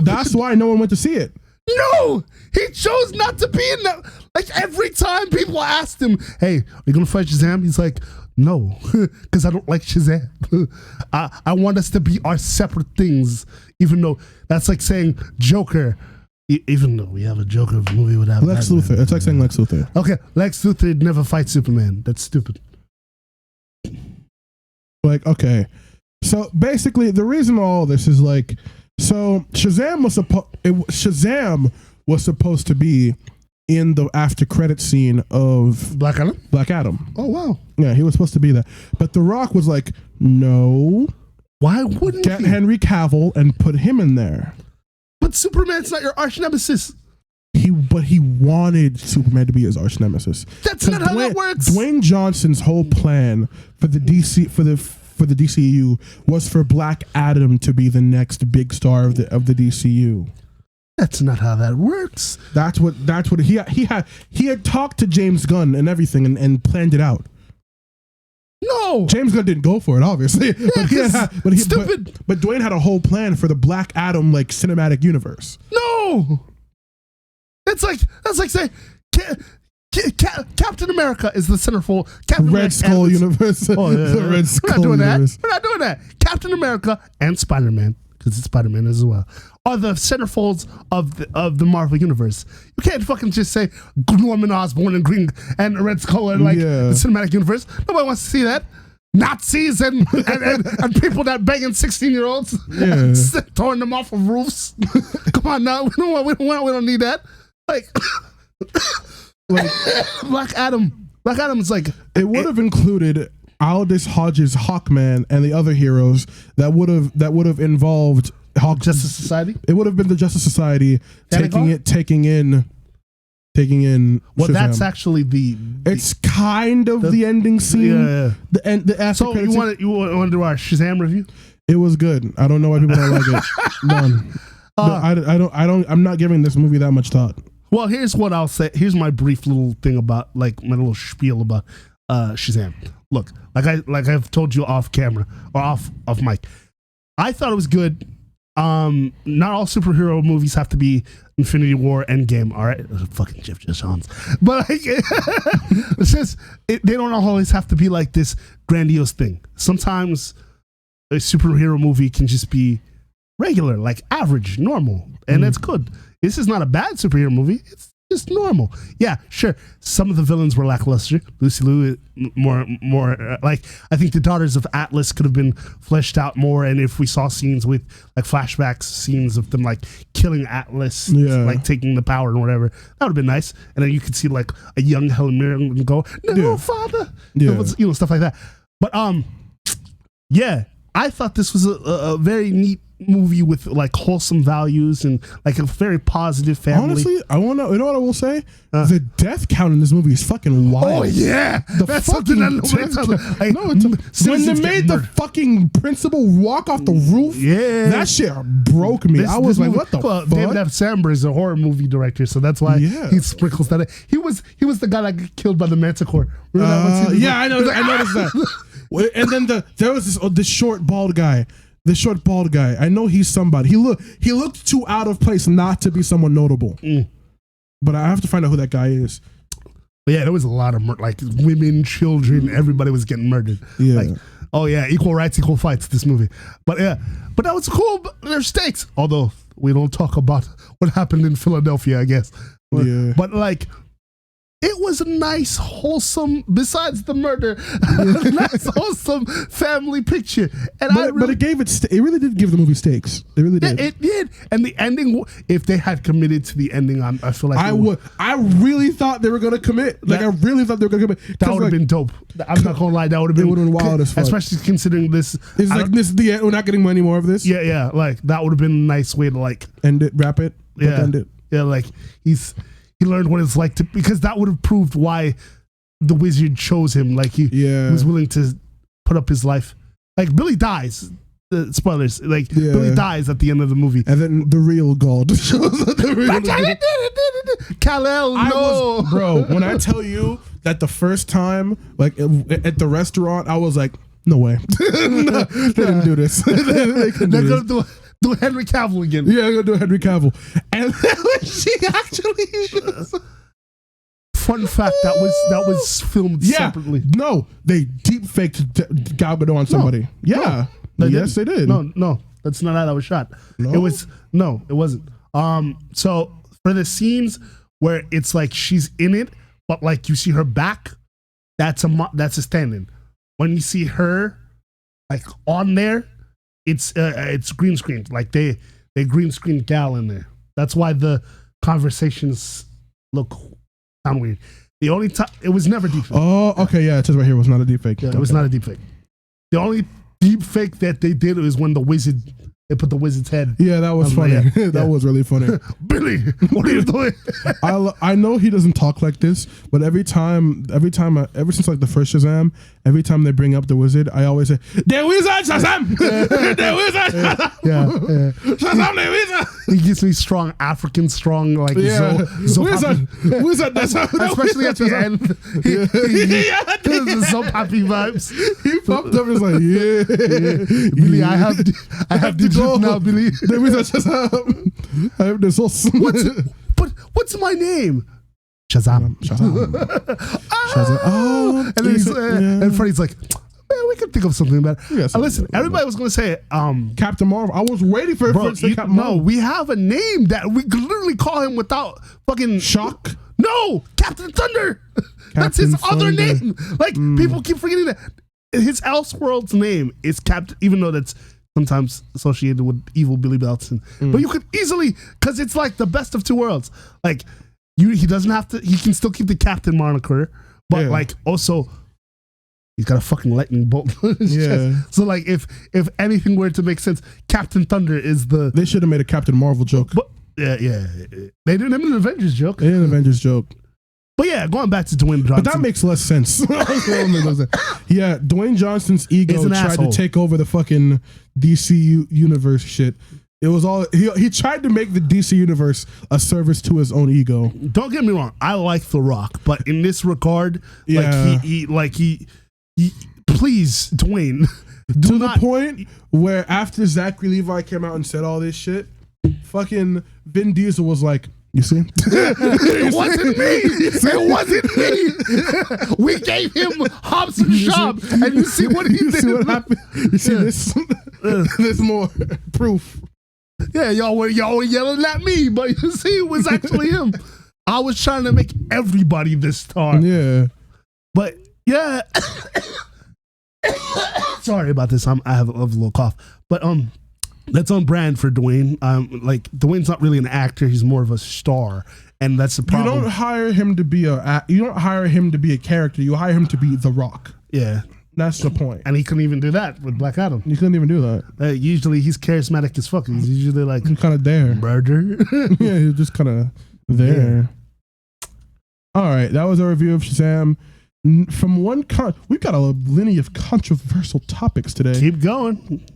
That's why no one went to see it. No, he chose not to be in that. Like, every time people asked him, hey, are you going to fight Shazam? He's like, no, because I don't like Shazam. I want us to be our separate things, even though that's like saying Joker, even though we have a Joker movie without Lex Batman. Luthor. It's like saying Lex Luthor. Okay, Lex Luthor never fight Superman. That's stupid. Like, okay. So basically, the reason all this is like, so Shazam was supposed to be in the after credit scene of Black Adam. Oh wow. Yeah, he was supposed to be there, but The Rock was like, no. Why wouldn't get Henry Cavill and put him in there? But Superman's not your arch nemesis. But he wanted Superman to be his arch nemesis. That's not how that works. Dwayne Johnson's whole plan for the DCU was for Black Adam to be the next big star of the DCU. That's not how that works. That's what he had talked to James Gunn and everything and planned it out. No, James Gunn didn't go for it, obviously. Yeah, but stupid. But Dwayne had a whole plan for the Black Adam like cinematic universe. No, that's like saying Captain America is the centerfold. Red Skull universe. Oh, yeah. The Red Skull universe. We're not doing that. Captain America and Spider-Man, because it's Spider-Man as well, are the centerfolds of the Marvel universe. You can't fucking just say Norman Osborn and Green and Red Skull are like the cinematic universe. Nobody wants to see that. Nazis and people that banging 16-year-olds, throwing them off of roofs. Come on now, we don't need that. Like Black Adam is like, it would have included Aldous Hodge's Hawkman and the other heroes that would have involved Justice Society. It would have been the Justice Society taking in taking in. Well, Shazam. that's actually It's kind of the ending scene. Yeah. The end. The after So credits you want to do our Shazam review? It was good. I don't know why people don't like it. None. I'm not giving this movie that much thought. Well, here's what I'll say. Here's my brief little thing about, like, my little spiel about Shazam. Look, like I've told you off camera or off mic, I thought it was good. Not all superhero movies have to be Infinity War, Endgame. All right, fucking Jeff Johns, but like, it's just they don't always have to be like this grandiose thing. Sometimes a superhero movie can just be regular, like average, normal, and that's good. This is not a bad superhero movie. It's just normal. Yeah, sure. Some of the villains were lackluster. Lucy Liu, more like, I think the Daughters of Atlas could have been fleshed out more. And if we saw scenes with like flashbacks, scenes of them like killing Atlas, like taking the power and whatever, that would have been nice. And then you could see like a young Helen Mirren go, "No, father," stuff like that. But yeah, I thought this was a very neat movie with like wholesome values and like a very positive family. Honestly, you know what I will say? The death count in this movie is fucking wild. Oh yeah, that's something that nobody tells me. When they made the fucking principal walk off the roof, that shit broke me. I was like, what the fuck? David F. Sandberg is a horror movie director, so that's why he sprinkles that in. He was the guy that got killed by the Manticore. I know. I noticed that. And then there was this short bald guy. The short bald guy. I know he's somebody. He looked too out of place not to be someone notable. But I have to find out who that guy is. But yeah, there was a lot of like women, children, everybody was getting murdered. Yeah. Like, oh yeah, equal rights, equal fights, this movie. But yeah, but that was cool. But there's stakes. Although we don't talk about what happened in Philadelphia, I guess. But like, it was a nice, wholesome, besides the murder, nice, wholesome family picture. And but it really did give the movie stakes. It really did. It did. And the ending, if they had committed to the ending, I feel like I really thought they were going to commit. Like, I really thought they were going to commit. That would have been dope. I'm not going to lie. That would have been wild as fuck. Especially considering this. It's like, this is the end. We're not getting any more of this. Yeah. Like, that would have been a nice way to, like, end it, wrap it, end it. Yeah, like, he learned what it's like to, because that would have proved why the wizard chose him. Like, he was willing to put up his life. Like, Billy dies. Spoilers. Like, Billy dies at the end of the movie. And then the real God shows up. Kal-El, no. Bro, when I tell you that the first time, like, at the restaurant, I was like, no way. No, they didn't do this. They're going to do Henry Cavill again. Yeah, I'm going to do Henry Cavill. And then when she actually... Fun fact, that was filmed separately. No, they deep faked Gal Gadot on somebody. Yes, they did. No, that's not how that was shot. No? It wasn't. So for the scenes where it's like she's in it, but like you see her back, that's a stand-in. When you see her like on there, it's green screen. Like they green screen Gal in there. That's why the conversations sound weird. The only time it was never deep fake. Oh, okay, yeah, it says right here it was not a deep fake. Yeah, it was not a deep fake. The only deep fake that they did was when they put the wizard's head. Yeah, that was funny. That was really funny. Billy, what are you doing? I know he doesn't talk like this, but ever since like the first Shazam, every time they bring up the wizard, I always say, "The wizard, Shazam! The wizard, Shazam! Yeah. Shazam, the wizard!" He gives me strong African, like wizard. That's especially at the end. The Zopapi vibes. He popped up and was like, "Yeah, Billy, I have the now, Billy. The wizard Shazam. I have the sauce." What's my name? Shazam. Shazam. Oh, and then and Freddy's like, man, we could think of something better. Listen, everybody was going to say Captain Marvel. I was waiting for it to say Captain Marvel. No, we have a name that we could literally call him without fucking shock. No, Captain Thunder. That's his other name. Like, people keep forgetting that. His Elseworlds name is Captain, even though that's sometimes associated with evil Billy Batson. But you could easily, because it's like the best of two worlds. Like, he doesn't have to, he can still keep the Captain moniker, but like also he's got a fucking lightning bolt on his chest. So like if anything were to make sense, Captain Thunder is the... They should have made a Captain Marvel joke. But Yeah. They didn't have an Avengers joke. They did an Avengers joke. But yeah, going back to Dwayne Johnson. But that makes less sense. Yeah, Dwayne Johnson's ego tried asshole. to take over the fucking DC universe shit. It was all he tried to make the DC universe a service to his own ego. Don't get me wrong, I like The Rock, but in this regard, Yeah. he please, Dwayne, To the point where after Zachary Levi came out and said all this shit, fucking Vin Diesel was like, you see? It wasn't me. It wasn't me. We gave him Hobbs and Shaw, and you see what he You did. see what happened? You see this? There's more proof. Yeah, y'all were yelling at me, but you see, it was actually him. I was trying to make everybody this star. Yeah. But yeah. Sorry about this. I have a little cough. But that's on brand for Dwayne. Like Dwayne's not really an actor; he's more of a star, and that's the problem. You don't hire him to be a character. You hire him to be The Rock. Yeah, that's the point. And he couldn't even do that with Black Adam. You couldn't even do that. Usually, he's charismatic as fuck. He's usually like he's kind of there. Murder. Yeah, he's just kind of there. Yeah. All right, that was our review of Shazam. From we've got a lineage of controversial topics today. Keep going.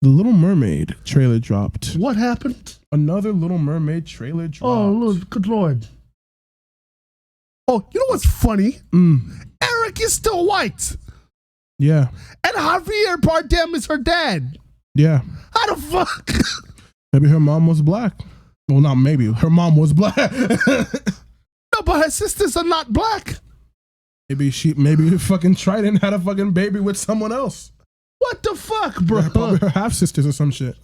The Little Mermaid trailer dropped. What happened? Another Little Mermaid trailer dropped. Oh, good lord. Oh, you know what's funny? Eric is still white. Yeah. And Javier Bardem is her dad. Yeah. How the fuck? Maybe her mom was black. Well, not maybe. Her mom was black. No, but her sisters are not black. Maybe fucking Trident had a fucking baby with someone else. What the fuck, bro? Probably her half sisters or some shit.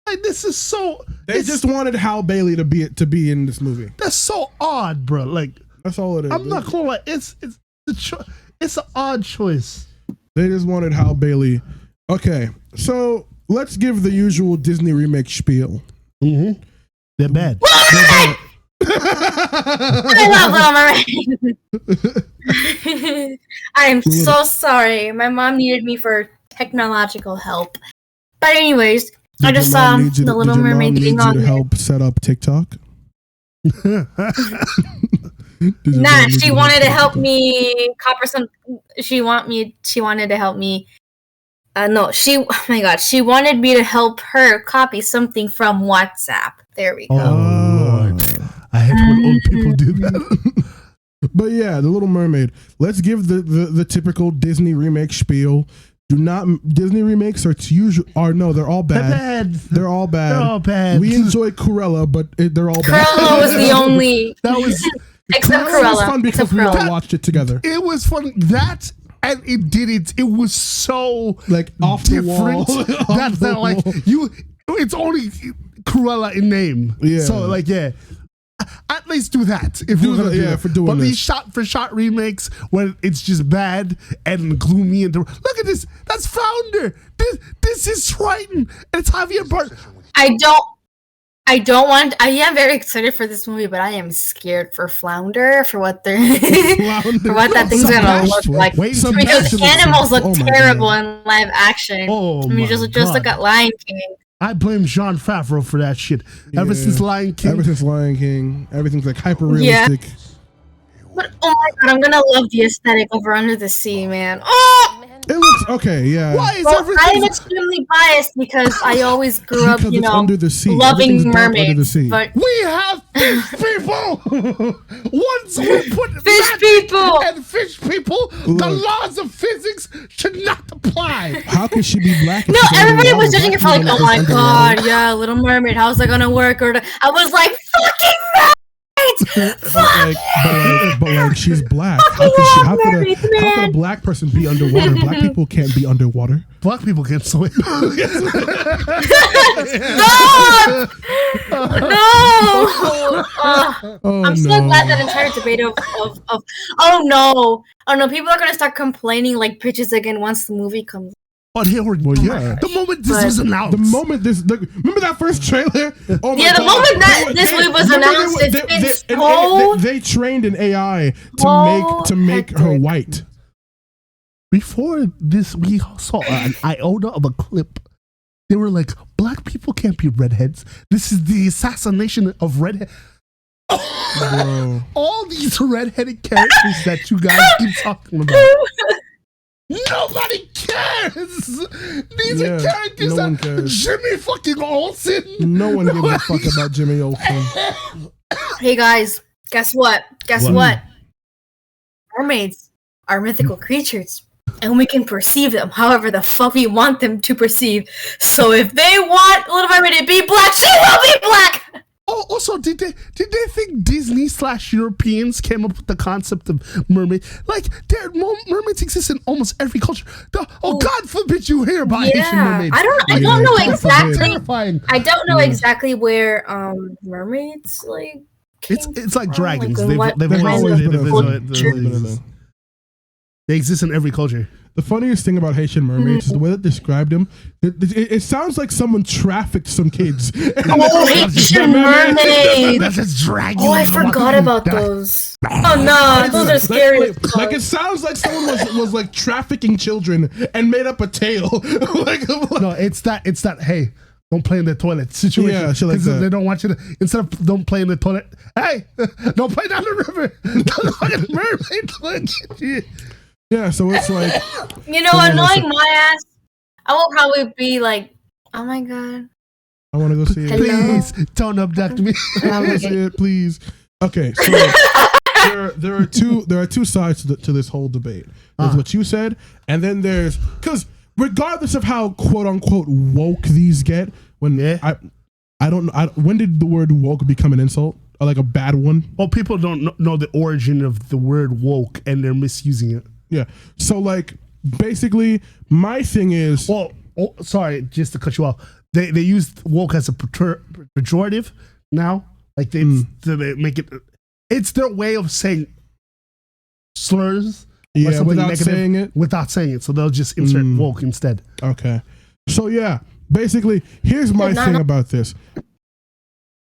Like, this is so. They just wanted Hal Bailey to be in this movie. That's so odd, bro. Like, that's all it is. I'm not gonna lie. It's an odd choice. They just wanted Hal Bailey. Okay, so let's give the usual Disney remake spiel. Mm-hmm. They're bad. I love Little Mermaid. I am so sorry. My mom needed me for technological help. But anyways, I just saw the Little Mermaid thing on to help set up TikTok. Nah, she wanted to help me copper some. She wanted to help me. No, oh my god, she wanted me to help her copy something from WhatsApp. There we go. Oh Lord, I hate when old people do that. But yeah, the Little Mermaid. Let's give the typical Disney remake spiel. Disney remakes they're all bad. They're all bad. We enjoy Cruella, but they're all bad. Cruella was the only. That was except Cruella was Cruella. fun because we all watched it together. It was fun. That and it did it. It was so like off different. The wall. That like you. It's only Cruella in name. Yeah. So like yeah. At least do that if we're gonna do that. for doing but this. these shot for shot remakes when it's just bad and gloomy and look at this. That's Flounder. This is Triton and it's Javier Bardem. I don't want. I am very excited for this movie, but I am scared for Flounder for what they're for what that thing's gonna look like. Because animals look terrible in live action. Oh I mean, just look at Lion King. I blame Jon Favreau for that shit. Ever since Lion King. Everything's like hyper realistic. Yeah. But oh my god, I'm gonna love the aesthetic over Under the Sea, man. Oh! It looks okay, yeah. Why is I am extremely biased because I always grew up, under the sea. loving mermaids. Under the sea. But we have fish people. Once we put fish people and fish people, the laws of physics should not apply. How can she be black? No, everybody was judging it for like, oh my god, yeah, Little Mermaid, how's that gonna work? Or I was like, fucking right. But like, she's black. How could a black person be underwater? Black people can't be underwater. Black people can't swim. No! I'm so glad that entire debate of oh no, people are gonna start complaining like bitches again once the movie comes. But here we're yeah. The moment this was announced. Remember that first trailer? Oh my yeah, the God. moment that this movie was announced, they trained an AI to make her white. Before this, we saw an iota of a clip They were like, black people can't be redheads. This is the assassination of redhead. All these redheaded characters that you guys keep talking about. Nobody cares. These are characters no one cares. Jimmy fucking Olsen. No one gives a fuck about Jimmy Olsen. Hey guys, guess what? Guess what? Mermaids are mythical creatures, and we can perceive them however the fuck we want them to perceive. So if they want Little Mermaid to be black, she will be black. Oh, also, did they think Disney/Europeans came up with the concept of mermaid? Like, mermaids exist in almost every culture. God forbid you hear about Asian mermaids. I don't know exactly. Terrifying. I don't know exactly where mermaids like. It's like dragons. Like They've always been. They exist in every culture. The funniest thing about Haitian mermaids is the way that described them. It sounds like someone trafficked some kids. Oh, Haitian mermaids! That's just dragging. Oh, I forgot about those. Oh no, those are scary. Like it sounds like someone was like trafficking children and made up a tale. No, it's that. Hey, don't play in the toilet situation. Yeah, shit like that. They don't want you to. Instead of don't play in the toilet. Hey, don't play down the river. Don't fucking mermaid look at you. Yeah, so it's like, annoying my ass. I will probably be like, oh my god, I want to go see it. Please don't abduct me. I want to see it, please. Okay, so there are two sides to this whole debate. There's what you said, and then there's because regardless of how quote unquote woke these get, when when did the word woke become an insult? Or like a bad one? Well, people don't know the origin of the word woke, and they're misusing it. Yeah. So like basically my thing is sorry, just to cut you off. They used woke as a pejorative now. Like they make it it's their way of saying slurs without saying it. So they'll just insert woke instead. Okay. So yeah, basically here's my thing about this.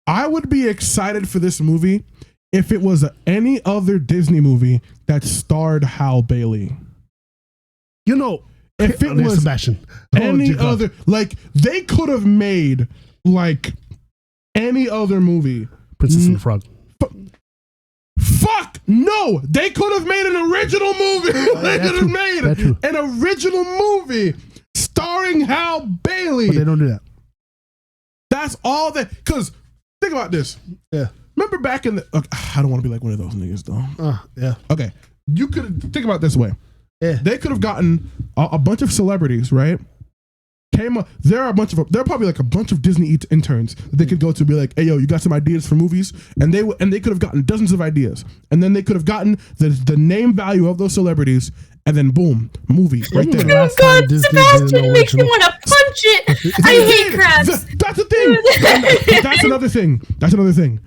I would be excited for this movie if it was any other Disney movie that starred Hal Bailey. If it was Sebastian. any other, like they could have made like any other movie. Princess and the Frog. Fuck no! They could have made an original movie. They could have made an original movie starring Hal Bailey. But they don't do that. That's all that. Because think about this. Yeah. Remember back in the... Okay, I don't want to be like one of those niggas, though. Yeah. Okay. You could... Think about it this way. Yeah. They could have gotten a bunch of celebrities, right? There are probably like a bunch of Disney interns that they could go to be like, hey, yo, you got some ideas for movies? And they could have gotten dozens of ideas. And then they could have gotten the name value of those celebrities, and then boom, movie right there. Oh god, Sebastian makes me want to punch it. I hate crabs. That's the thing. That's another thing.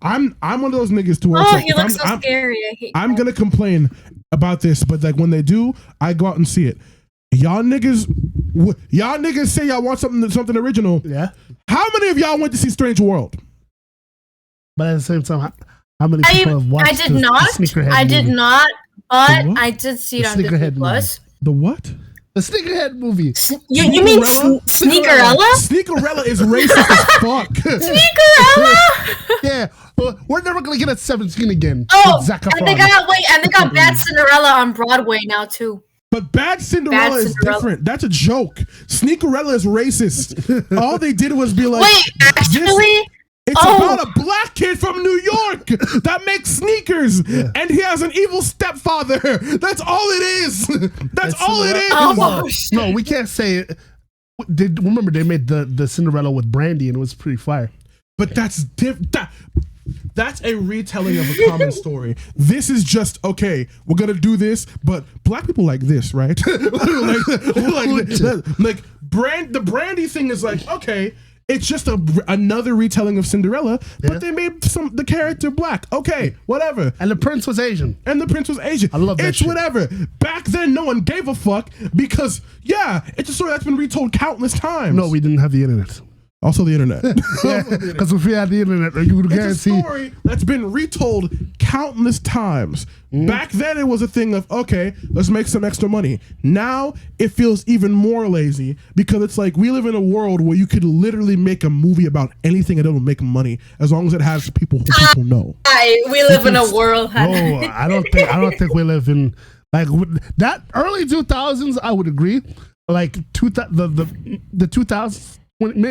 I'm one of those niggas to where you look so scary. I hate I'm gonna complain about this, but like when they do, I go out and see it. Y'all niggas say y'all want something original. Yeah. How many of y'all went to see Strange World? But at the same time, how many people have watched I did not, but I did see it on Disney Plus. The what? The Sneakerhead movie. You mean Sneakerella? Sneakerella is racist as fuck. Sneakerella? Yeah, but we're never gonna get a 17 again. Oh, and they got Bad Cinderella on Broadway now too. But Bad Cinderella is different. That's a joke. Sneakerella is racist. All they did was be like, wait, actually. It's about a black kid from New York that makes sneakers, and he has an evil stepfather. That's all it is. That's all it is. Oh, no, we can't say it. Remember, they made the Cinderella with Brandy, and it was pretty fire. But that's that's a retelling of a common story. This is just, okay, we're gonna do this, but black people like this, right? The Brandy thing is like, okay, it's just another retelling of Cinderella, but they made the character black. Okay, whatever. And the prince was Asian. I love that. It's shit. Whatever. Back then, no one gave a fuck because, it's a story that's been retold countless times. No, we didn't have the internet. Also the internet. Because if we had the internet, you would guarantee. It's a story that's been retold countless times. Back then, it was a thing of, okay, let's make some extra money. Now, it feels even more lazy because it's like we live in a world where you could literally make a movie about anything and it'll make money as long as it has people who people know. We live in a world. Oh, I don't think we live in like that early 2000s. I would agree. Like the 2000s.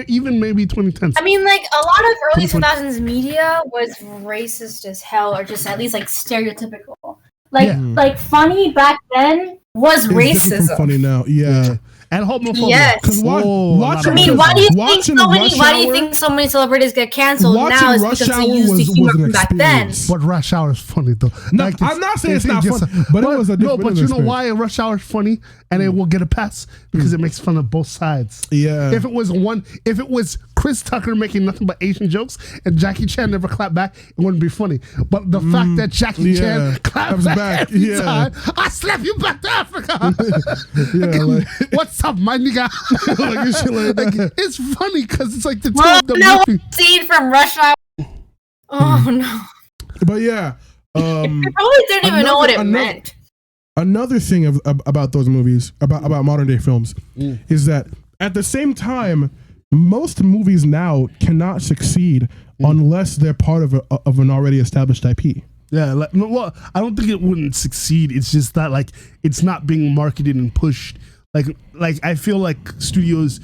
Even maybe 2010s. I mean, like a lot of early 2000s media was racist as hell, or just at least like stereotypical. Like funny back then was racism. Funny now, yeah. And homophobia. Yes. Why do you think so many celebrities get canceled now? Is because they used the humor from back then. But Rush Hour is funny though. No, like I'm not saying it's not funny, but it was a different. No, but you know why Rush Hour is funny and it will get a pass because it makes fun of both sides. Yeah. If it was Chris Tucker making nothing but Asian jokes and Jackie Chan never clapped back, it wouldn't be funny. But the fact that Jackie Chan claps back every time, I slap you back to Africa. What's up, my nigga? It's funny because it's like the two of them. No scene from Rush Hour. Oh no! But yeah, I probably didn't even know what it meant. Another thing about those movies, about modern day films, is that at the same time, most movies now cannot succeed unless they're part of an already established IP. Yeah, well, I don't think it wouldn't succeed. It's just that like it's not being marketed and pushed. Like I feel like studios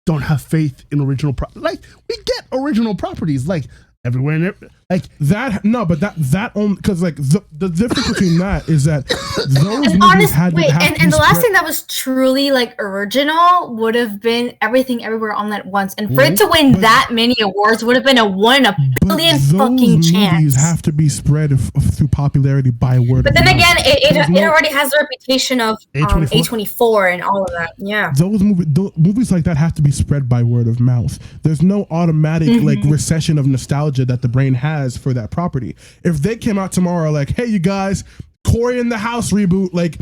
don't have faith in original like we get original properties like everywhere and like that. No, but that only because like the difference between that is that those movies had and the last thing that was truly like original would have been Everything Everywhere All at Once, and for it to win that many awards would have been a 1 in a billion fucking chance. Movies have to be spread through popularity by word. But then again, it already has the reputation of A24 and all of that. Yeah, those movies like that have to be spread by word of mouth. There's no automatic like recession of nostalgia that the brain has for that property. If they came out tomorrow like, hey you guys, Corey in the House reboot, like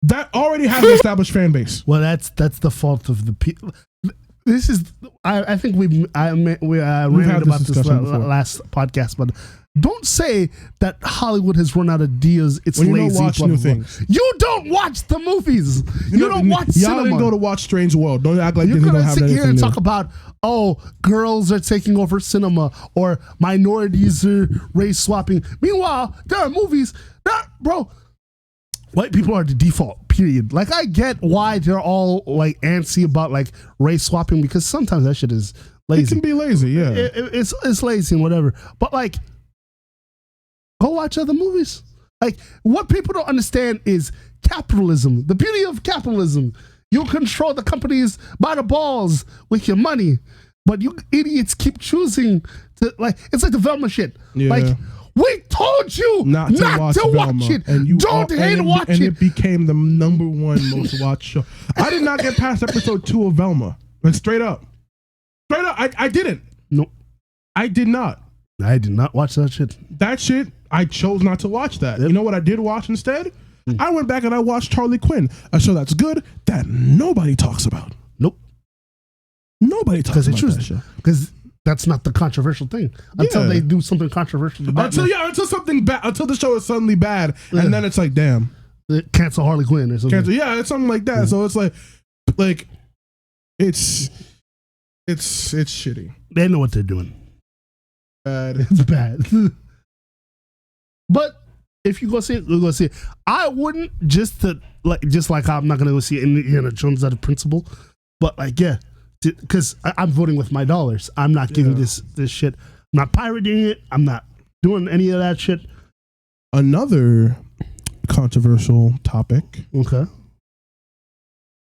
that already has an established fan base. Well, that's the fault of the people. This is I think we ranted about this last podcast, but don't say that Hollywood has run out of ideas. It's lazy. You don't watch new things. You don't watch the movies. You don't watch cinema. Y'all didn't go to watch Strange World. Don't act like you're Disney gonna don't have sit here and new. talk about girls are taking over cinema or minorities are race swapping. Meanwhile, there are movies that, bro, white people are the default, period. Like, I get why they're all like antsy about like race swapping because sometimes that shit is lazy. It can be lazy, yeah. It's lazy and whatever. But like, go watch other movies. Like, what people don't understand is capitalism. The beauty of capitalism. You control the companies by the balls with your money, but you idiots keep choosing to like. It's like the Velma shit. Yeah. Like, we told you not to watch it. And you don't hate watch it. And it became the #1 most watched show. I did not get past episode 2 of Velma. Like, straight up. I didn't. Nope. I did not. I did not watch that shit. That shit, I chose not to watch that. Yep. You know what I did watch instead? I went back and I watched Harley Quinn, a show that's good that nobody talks about. Nope. Nobody talks about that show. Because that's not the controversial thing. Until they do something controversial about it. Until something bad, until the show is suddenly bad, and then it's like, damn. Cancel Harley Quinn or something. It's something like that. So it's like it's shitty. They know what they're doing. Bad. It's bad. But if you go see it, you'll go see it. I wouldn't just like I'm not gonna go see Indiana Jones out of principle, but like because I'm voting with my dollars. I'm not giving this shit. I'm not pirating it. I'm not doing any of that shit. Another controversial topic. Okay.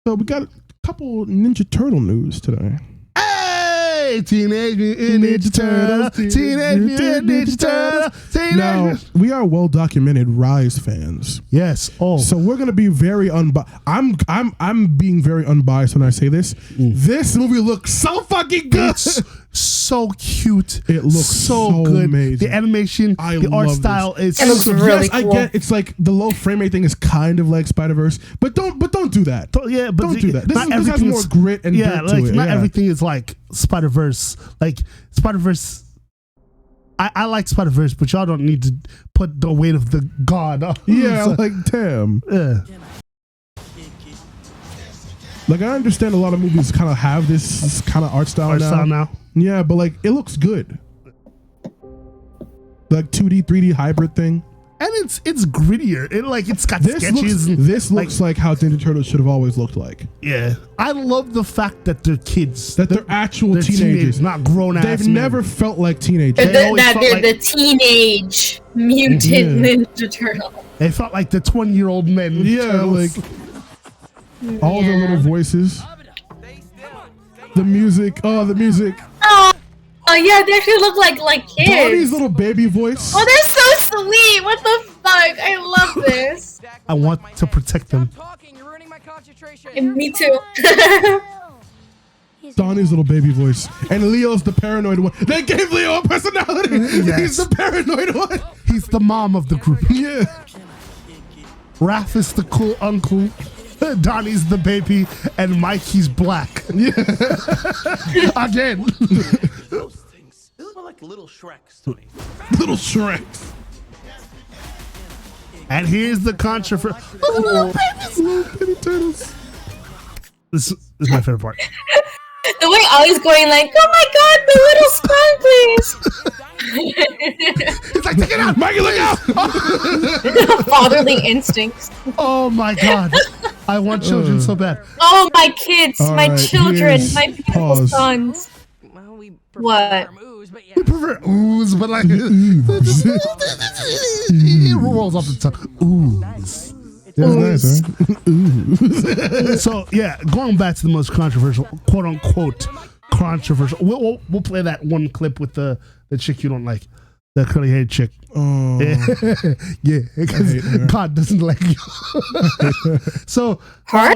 So we got a couple Ninja Turtle news today. Teenage Mutant Ninja Turtle, Teenage Mutant Ninja Turtle. Now, we are well documented Rise fans. Yes. Oh, so we're gonna be very unbiased. I'm being very unbiased when I say this. This movie looks so fucking good. It's so cute. It looks so good. Amazing. The animation, the art style is. It looks really cool. I get it's like the low frame rate thing is kind of like Spider-Verse, but don't do that. Don't do that. This has more grit and dirt to it. Not everything is like Spider-Verse. Like Spider-Verse. I like Spider-Verse, but y'all don't need to put the weight of the God on. Yeah, So, like damn. yeah. Like I understand a lot of movies kind of have this kind of art style now. Yeah, but like it looks good. Like 2D, 3D hybrid thing. And it's grittier. It's got sketches. This looks like how Ninja Turtles should have always looked like. Yeah, I love the fact that they're kids. That they're actual teenagers, not grown ass. They've never felt like teenagers. They're the teenage mutant Ninja Turtle. They felt like the 20-year-old men. Yeah, turtles. like all their little voices. The music. Oh, the music. Oh yeah, they actually look like kids. Donnie's little baby voice. Oh, they're so sweet. What the fuck? I love this. I want to protect them. And me too. Donnie's little baby voice. And Leo's the paranoid one. They gave Leo a personality. Yes. He's the paranoid one. He's the mom of the group. Yeah. Raph is the cool uncle. Donnie's the baby. And Mikey's black. Yeah. Again. Those things. They look like little Shreks to me. Little Shreks. And here's the controversy. Little baby turtles. This is my favorite part. The way Ollie's going like, oh my god, the little sponges. He's like, take it out, Mikey, look out! Fatherly instincts. Oh my god. I want children so bad. Oh, my kids, All my right, children, here's- my beautiful pause. sons. Well, we What? We prefer ooze, but like it rolls off the tongue. Ooze. That's nice, right? So yeah, going back to the most controversial, quote unquote, controversial. We'll play that one clip with the chick you don't like, the curly haired chick. Oh. Yeah, because God doesn't like you. So Her?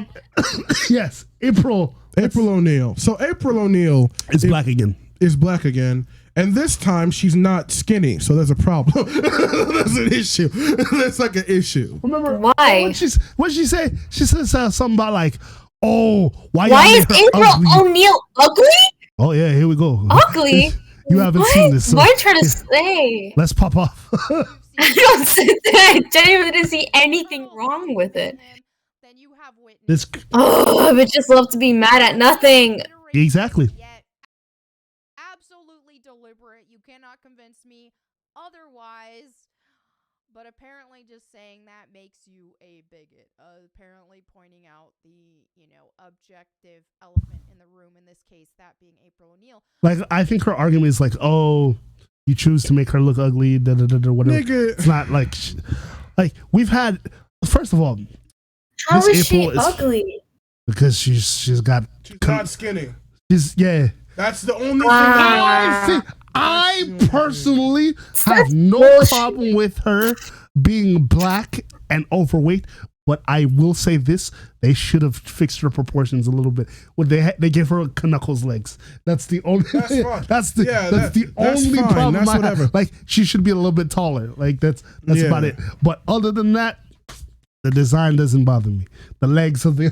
Yes, April O'Neil. So April O'Neil is black again. Is black again. And this time she's not skinny, so there's a problem. There's an issue. There's like an issue. Remember why? What she say? She says something about like, oh, why is April O'Neil ugly? Oh yeah, here we go. Ugly? You haven't What? seen this. So What are you trying to say? Let's pop off. I don't say that. I genuinely didn't see anything wrong with it. This Oh, I would just love to be mad at nothing. exactly. Absolutely deliberate. You cannot convince me otherwise. But apparently just saying that makes you a bigot. Apparently pointing out the, objective elephant in the room, in this case, that being April O'Neil. Like, I think her argument is like, oh, you choose to make her look ugly, whatever. Nigga. It's not like we've had, first of all, How Miss is she April ugly? Because she's got not skinny. Yeah. That's the only I personally have no problem with her being black and overweight, but I will say this: they should have fixed her proportions a little bit. When they give her knuckles legs, that's the only. That's fine. That's the that's only fine. problem. That's I have. whatever. Like, she should be a little bit taller. Like that's Yeah. about it. But other than that, the design doesn't bother me. The legs of the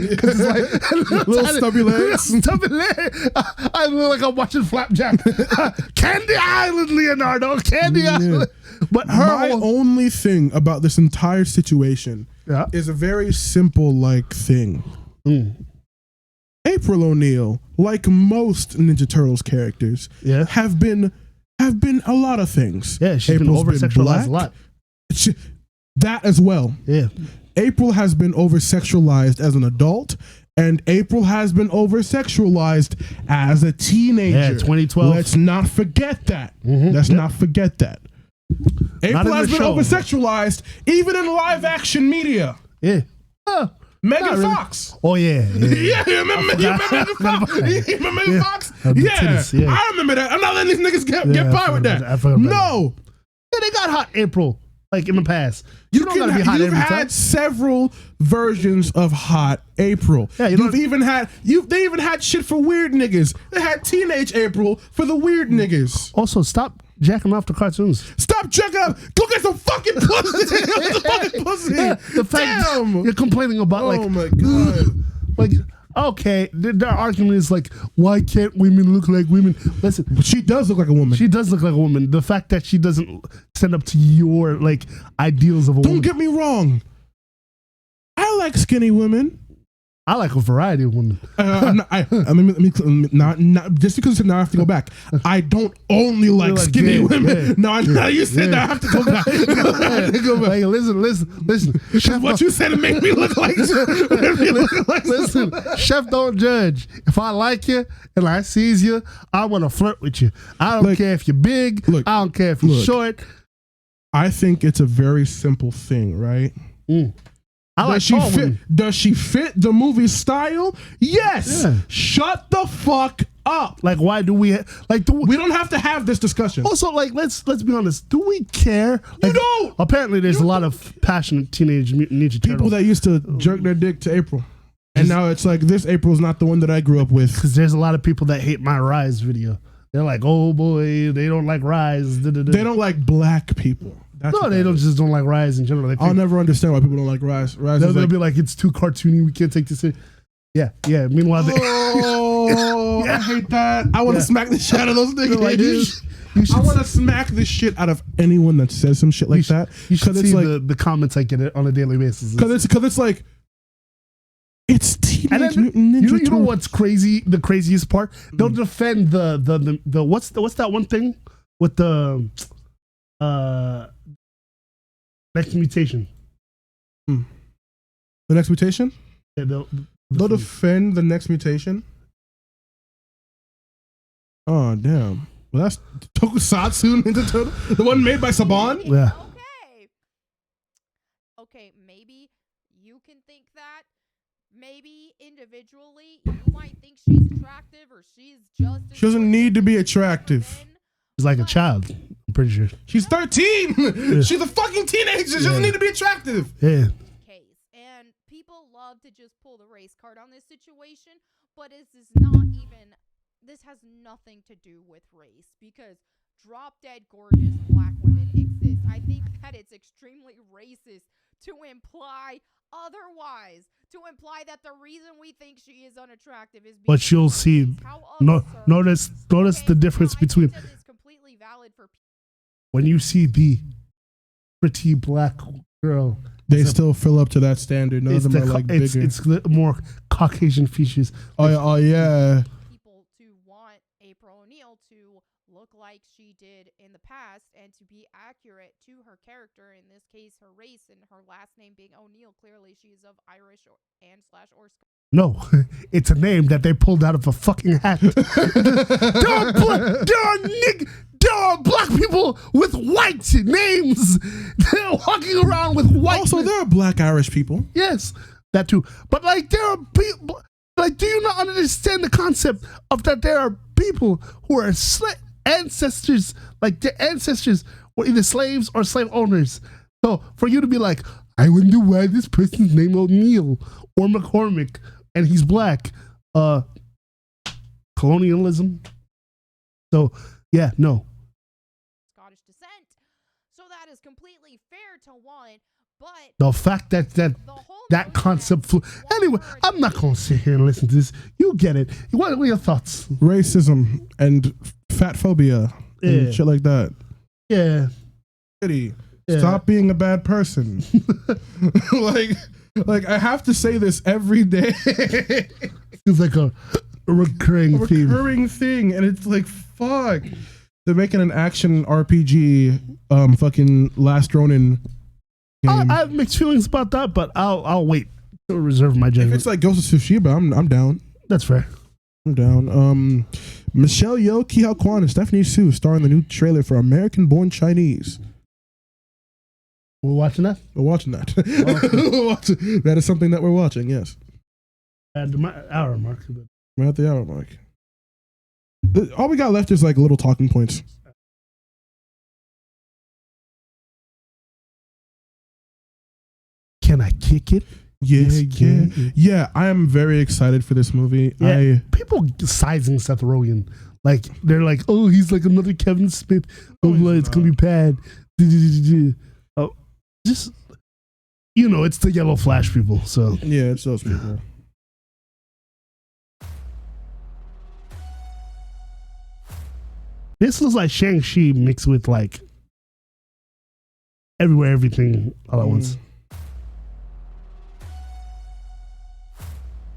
because it's like Little stubby legs. Stubby leg. I look like I'm watching Flapjack. Candy Island, Leonardo. Candy Island. But my only thing about this entire situation is a very simple thing. April O'Neil, like most Ninja Turtles characters, have been a lot of things. Yeah, she's been over-sexualized a lot. That as well. Yeah. April has been over-sexualized as an adult, and April has been over-sexualized as a teenager. Yeah, 2012. Let's not forget that. Let's not forget that. April has been over-sexualized even in live-action media. Yeah. Oh, Megan Fox. Oh, yeah. Yeah, you remember Megan Fox? You remember Megan Fox? Yeah, I remember that. I'm not letting these niggas get by with that. No. Yeah, they got hot April. Like in the past, you don't gotta be hot every time. You've had several versions of hot April. Yeah, they even had shit for weird niggas. They had teenage April for the weird niggas. Also, stop jacking off the cartoons. Stop jacking off. Go get some fucking pussy. The fact you're complaining about oh my god, like okay, their argument is like, why can't women look like women? Listen, she does look like a woman. She does look like a woman. The fact that she doesn't stand up to your like ideals of a woman. Don't get me wrong. I like skinny women. I like a variety of women. Not just because now I have to go back. I don't only like skinny women. No, now you said that I have to go back. Hey, listen. Chef, what you said to make me look like. Listen, chef, don't judge. If I like you and I sees you, I want to flirt with you. I don't care if you're big. I don't care if you're short. I think it's a very simple thing, right? Does she fit the movie style? Yes. Yeah. Shut the fuck up. Like, why do we we don't have to have this discussion. Also, like, let's be honest. Do we care? Like, you don't. Apparently, there's a lot of passionate teenage Mutant Ninja Turtles. People that used to jerk their dick to April, and now it's like this April's not the one that I grew up with. Because there's a lot of people that hate my Rise video. They're like, oh boy, they don't like Rise. They don't like black people. They don't like Rise in general. I'll never understand why people don't like Rise. They'll be like, it's too cartoony. We can't take this in. Yeah. Meanwhile, I hate that. I want to smack the shit out of those niggas. Like, I want to smack the shit out of anyone that says some shit like that. You should see the comments I get on a daily basis. Because it's like, it's Teenage Mutant Ninja Turtles. You know what's crazy? The craziest part? They'll defend the what's that one thing with the next mutation. The next mutation? Yeah, they'll defend the next mutation. Oh damn! Well, that's Tokusatsu Ninja Turtle, the one made by Saban. Yeah. Okay, maybe you can think that. Maybe individually you might think she's attractive or she's just. She doesn't need to be attractive. She's like a child. I'm pretty sure. She's 13. Yeah. She's a fucking teenager. She doesn't need to be attractive. Yeah. And people love to just pull the race card on this situation, but this has nothing to do with race because drop dead gorgeous black women exist. I think that it's extremely racist to imply otherwise, to imply that the reason we think she is unattractive is because but you'll see notice the difference between completely valid for when you see the pretty black girl, they still fill up to that standard. None of them are like bigger. It's more Caucasian features. Oh yeah. People to want April O'Neil to look like she did in the past and to be accurate to her character, in this case her race, and her last name being O'Neil. Clearly she's of Irish or no, it's a name that they pulled out of a fucking hat. There are black people with white names. They're walking around with white. Also, there are black Irish people. Yes, that too. But like, there are people. Like, do you not understand the concept of that? There are people who are ancestors. Like, their ancestors were either slaves or slave owners. So for you to be like, I wonder why this person's name O'Neil or McCormick and he's black. Colonialism. So yeah, no. Scottish descent. So that is completely fair to one, but the fact that concept flew. Anyway, I'm not gonna sit here and listen to this. You get it. What are your thoughts? Racism and fat phobia and shit like that. Yeah. Pity. Yeah. Stop being a bad person. like I have to say this every day. It's like a recurring thing, and it's like, fuck. They're making an action RPG, fucking Last Ronin game. I have mixed feelings about that, but I'll wait to reserve my judgment. If it's like Ghost of Tsushima, I'm down. That's fair. I'm down. Michelle Yeoh, Ki Hao Kwan, and Stephanie Su star in the new trailer for American Born Chinese. We're watching that? We're watching that. That is something that we're watching, yes. At the hour mark. We're at the hour mark. All we got left is like little talking points. Can I kick it? Yeah. I am very excited for this movie. Yeah, people sizing Seth Rogen. Like, they're like, oh, he's like another Kevin Smith. It's going to be bad. Oh, just, it's the yellow flash people. So yeah, it's those people. This looks like Shang-Chi mixed with like Everywhere, Everything all at once.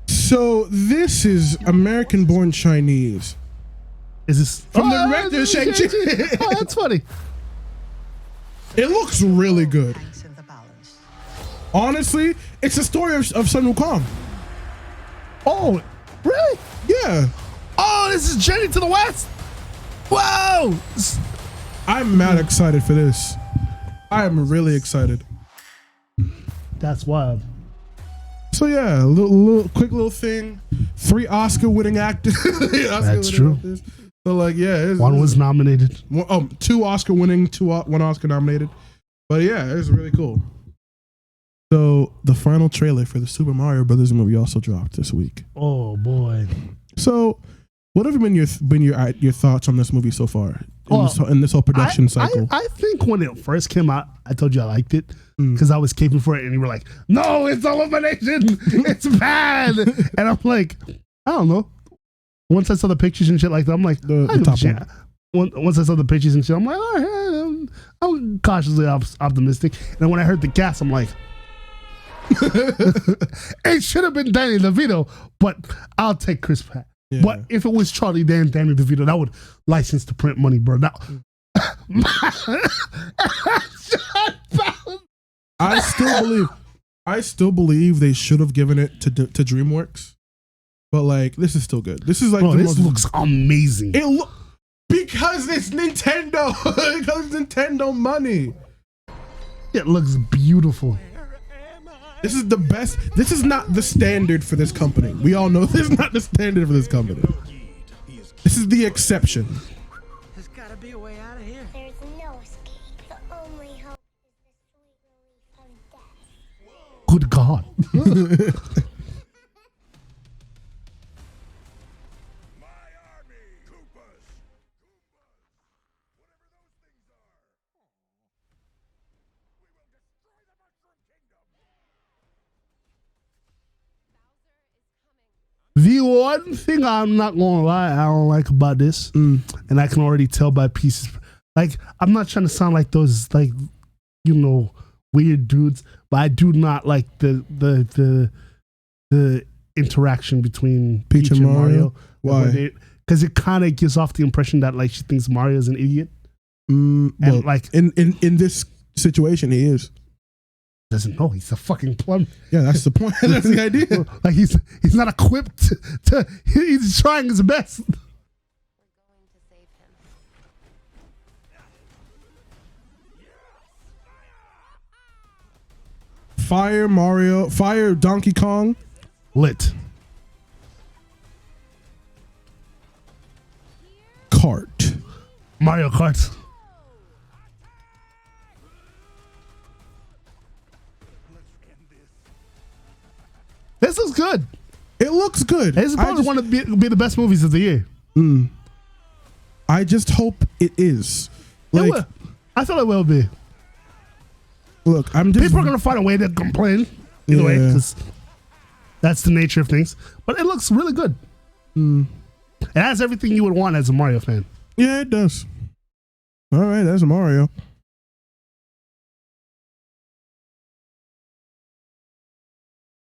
So this is American-born Chinese. Is this from the director of Shang-Chi? Oh, that's funny. It looks really good. Honestly, it's a story of Sun Wukong. Oh, really? Yeah. Oh, this is Journey to the West. Whoa! I'm mad excited for this. I am really excited. That's wild. So yeah, a little quick little thing. 3 Oscar-winning actors. That's true. Actors. So like, yeah, One was nominated. 2 Oscar-winning, 1 Oscar nominated. But yeah, it's really cool. So the final trailer for the Super Mario Brothers movie also dropped this week. Oh boy! So, what have been your thoughts on this movie so far in this whole production cycle? I think when it first came out, I told you I liked it because I was caping for it, and you were like, "No, it's Illumination. It's bad." And I'm like, I don't know. Once I saw the pictures and shit like that, I'm like, once I saw the pictures and shit, I'm like, all right, I'm cautiously optimistic. And when I heard the cast, I'm like, it should have been Danny DeVito, but I'll take Chris Pratt. Yeah. But if it was Charlie Day and Danny DeVito, that would license to print money, bro. Now, I still believe they should have given it to DreamWorks. But like, this is still good. This is like, this looks amazing. Because it's Nintendo. Because Nintendo money. It looks beautiful. This is the best. This is not the standard for this company. We all know this is not the standard for this company. This is the exception. There's gotta be a way out of here. There's no escape. The only hope is the sweet relief from death. Good God. The one thing I'm not gonna lie, I don't like about this, and I can already tell by pieces. Like, I'm not trying to sound like those, like, you know, weird dudes, but I do not like the interaction between Peach and Mario. Why? Because it kind of gives off the impression that like she thinks Mario is an idiot. And well, like in this situation, he is. Doesn't know he's a fucking plumber. Yeah, that's the point. That's the idea. Like he's not equipped to he's trying his best. Fire Mario, fire Donkey Kong, lit. Kart, Mario Kart. This looks good. It looks good. This is probably one of be the best movies of the year. I just hope it is. Like, I thought it will be. Look, people are gonna find a way to complain either way because that's the nature of things. But it looks really good. It has everything you would want as a Mario fan. Yeah, it does. All right, that's Mario.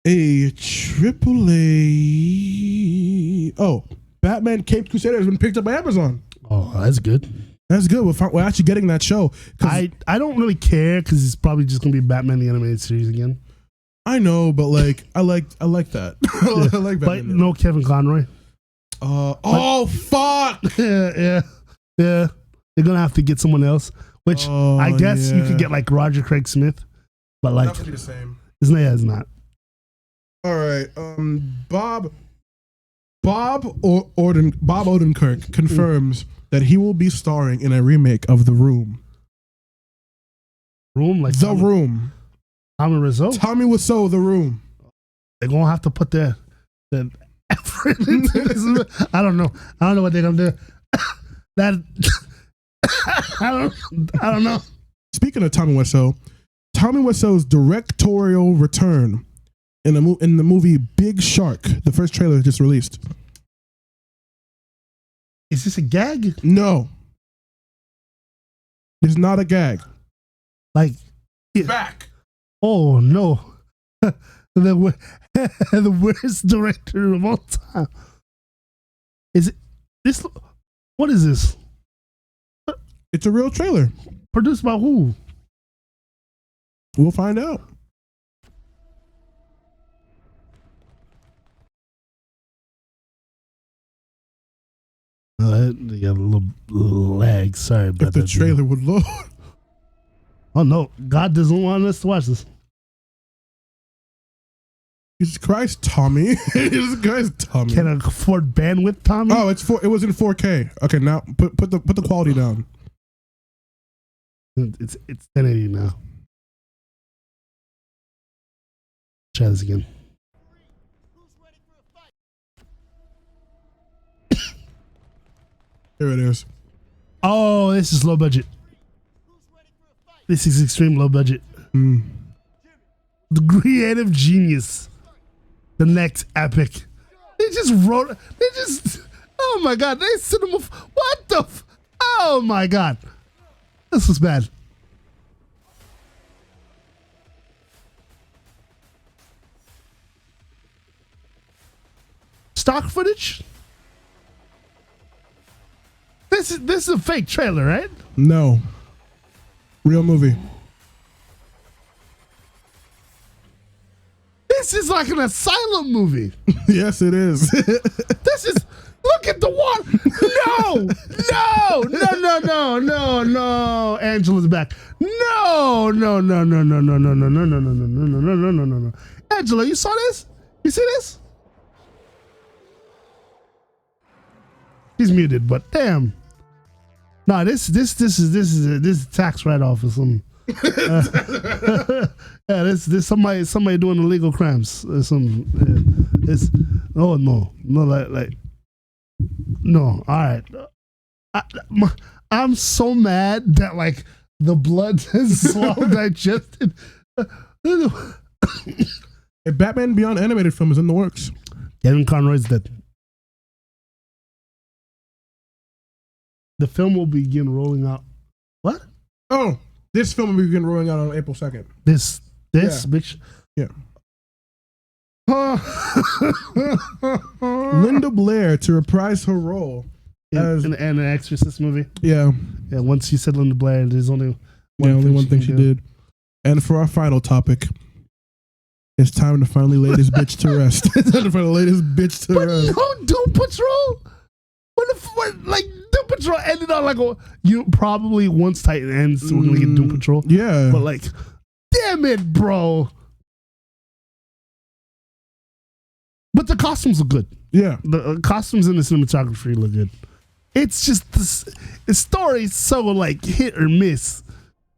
A AAA. Oh, Batman Caped Crusader has been picked up by Amazon. Oh, that's good. That's good. We're actually getting that show. I don't really care because it's probably just gonna be Batman the Animated Series again. I know, but like, I like that. I like Batman. But no Kevin Conroy. Oh fuck! yeah. They're gonna have to get someone else. Which I guess you could get like Roger Craig Smith, but like not gonna be the same. It's not. All right, Bob Odenkirk confirms that he will be starring in a remake of The Room. Like The Room. Tommy Wiseau. Tommy Wiseau, The Room. They're gonna have to put their effort into this. I don't know what they're gonna do. I don't know. Speaking of Tommy Wiseau's directorial return in the movie Big Shark, the first trailer just released. Is this a gag? No. It's not a gag. Like, back. Oh no, the worst director of all time. Is it this? What is this? It's a real trailer. Produced by who? We'll find out. You got a little lag. Sorry about if the that. trailer would load. Oh no, God doesn't want us to watch this. Jesus Christ, Tommy. Jesus Christ, Tommy. Can I afford bandwidth, Tommy? Oh, it was in 4K. Okay, now put the quality down. It's 1080 now. Try this again. Here it is. Oh, this is low budget. This is extreme low budget. The creative genius. The next epic. They just wrote. Oh my god. They cinema. What the? Oh my god. This was bad. Stock footage. This is a fake trailer, right? No. Real movie. This is like an asylum movie. Yes, it is. This is. Look at the water. No. Angela's back. No. Angela, you saw this? You see this? She's muted, but damn. No, this is a tax write-off or something. Yeah, this somebody doing illegal crimes. It's oh no like no. All right, I'm so mad that like the blood is slow digested. A Batman Beyond animated film is in the works. Kevin Conroy's dead. The film will begin rolling out. What? Oh, this film will begin rolling out on April 2nd. This bitch. Yeah. Linda Blair to reprise her role as in an Exorcist movie. Yeah. Yeah. Once you said Linda Blair, there's only one thing she did. And for our final topic, it's time to finally lay this bitch to rest. It's time to finally lay this bitch to rest. No, Doom Patrol. What like Doom Patrol ended on like probably once Titan ends, we're gonna get Doom Patrol. Yeah. But like, damn it, bro. But the costumes look good. Yeah. The costumes and the cinematography look good. It's just the story is so like hit or miss.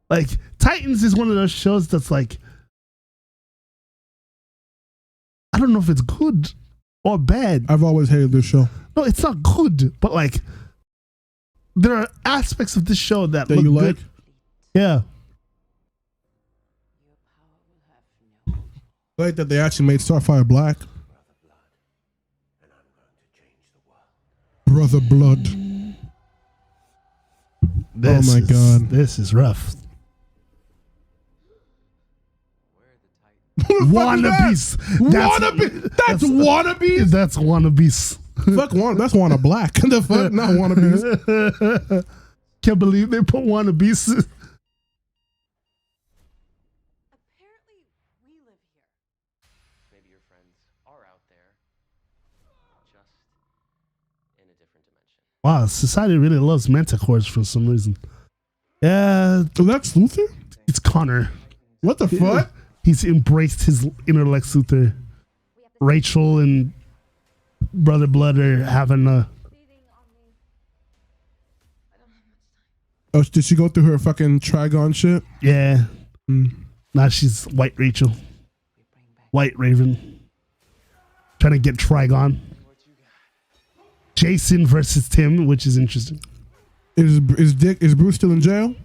Like Titans is one of those shows that's like, I don't know if it's good or bad. I've always hated this show. No, it's not good, but like there are aspects of this show that look you good. like? Yeah. I like that they actually made Starfire black. Brother Blood. Oh my god. This is rough. Wannabes. That's wannabes? That's wannabes. Fuck that's wanna black. The fuck? Not wannabes. Can't believe they put wannabes. Apparently, we live here. Maybe your friends are out there, just in a different dimension. Wow, society really loves manticores for some reason. Yeah. Lex Luthor? It's Connor. What the fuck? He's embraced his inner Lex Luthor. Rachel and Brother Blood are having a... Oh, did she go through her fucking Trigon shit? Yeah. Now she's White Rachel. White Raven. Trying to get Trigon. Jason versus Tim, which is interesting. Is Bruce still in jail?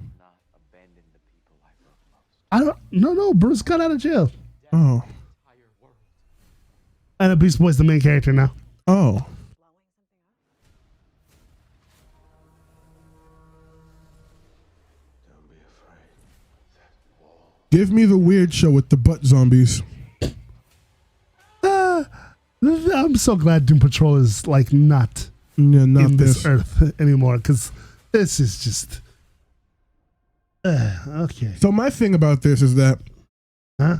I don't... No, Bruce got out of jail. Oh. And the Beast Boy's the main character now. Oh. Give me the weird show with the butt zombies. I'm so glad Doom Patrol is like not not in this earth anymore, because this is just okay. So my thing about this is that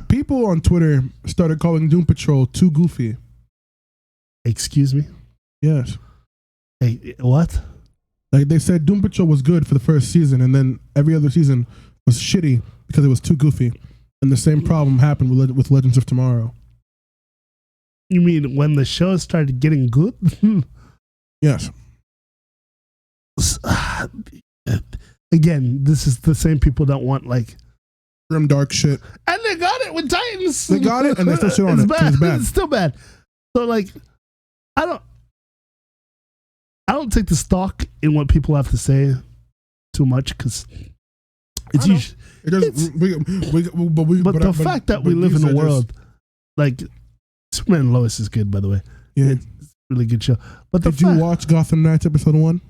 people on Twitter started calling Doom Patrol too goofy. Excuse me? Yes. Hey, what? Like they said Doom Patrol was good for the first season, and then every other season was shitty because it was too goofy. And the same problem happened with Legends of Tomorrow. You mean when the show started getting good? Yes. Again, this is the same people that want like grim dark shit. And they got it with Titans. They got it and they still shit on it. Bad. It's bad. It's still bad. So like I don't take the stock in what people have to say too much, because it's usually but the fact that we live in a world like Superman and Lois is good, by the way. Yeah, it's a really good show. But did you watch Gotham Knights episode 1?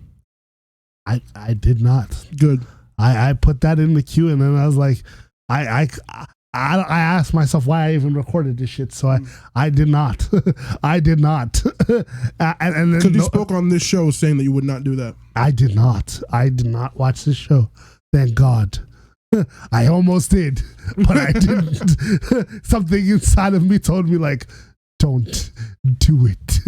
I did not. Good. I put that in the queue, and then I was like, I asked myself why I even recorded this shit. So I did not. I did not. And because you spoke on this show saying that you would not do that. I did not. I did not watch this show. Thank God. I almost did, but I didn't. Something inside of me told me like, don't do it.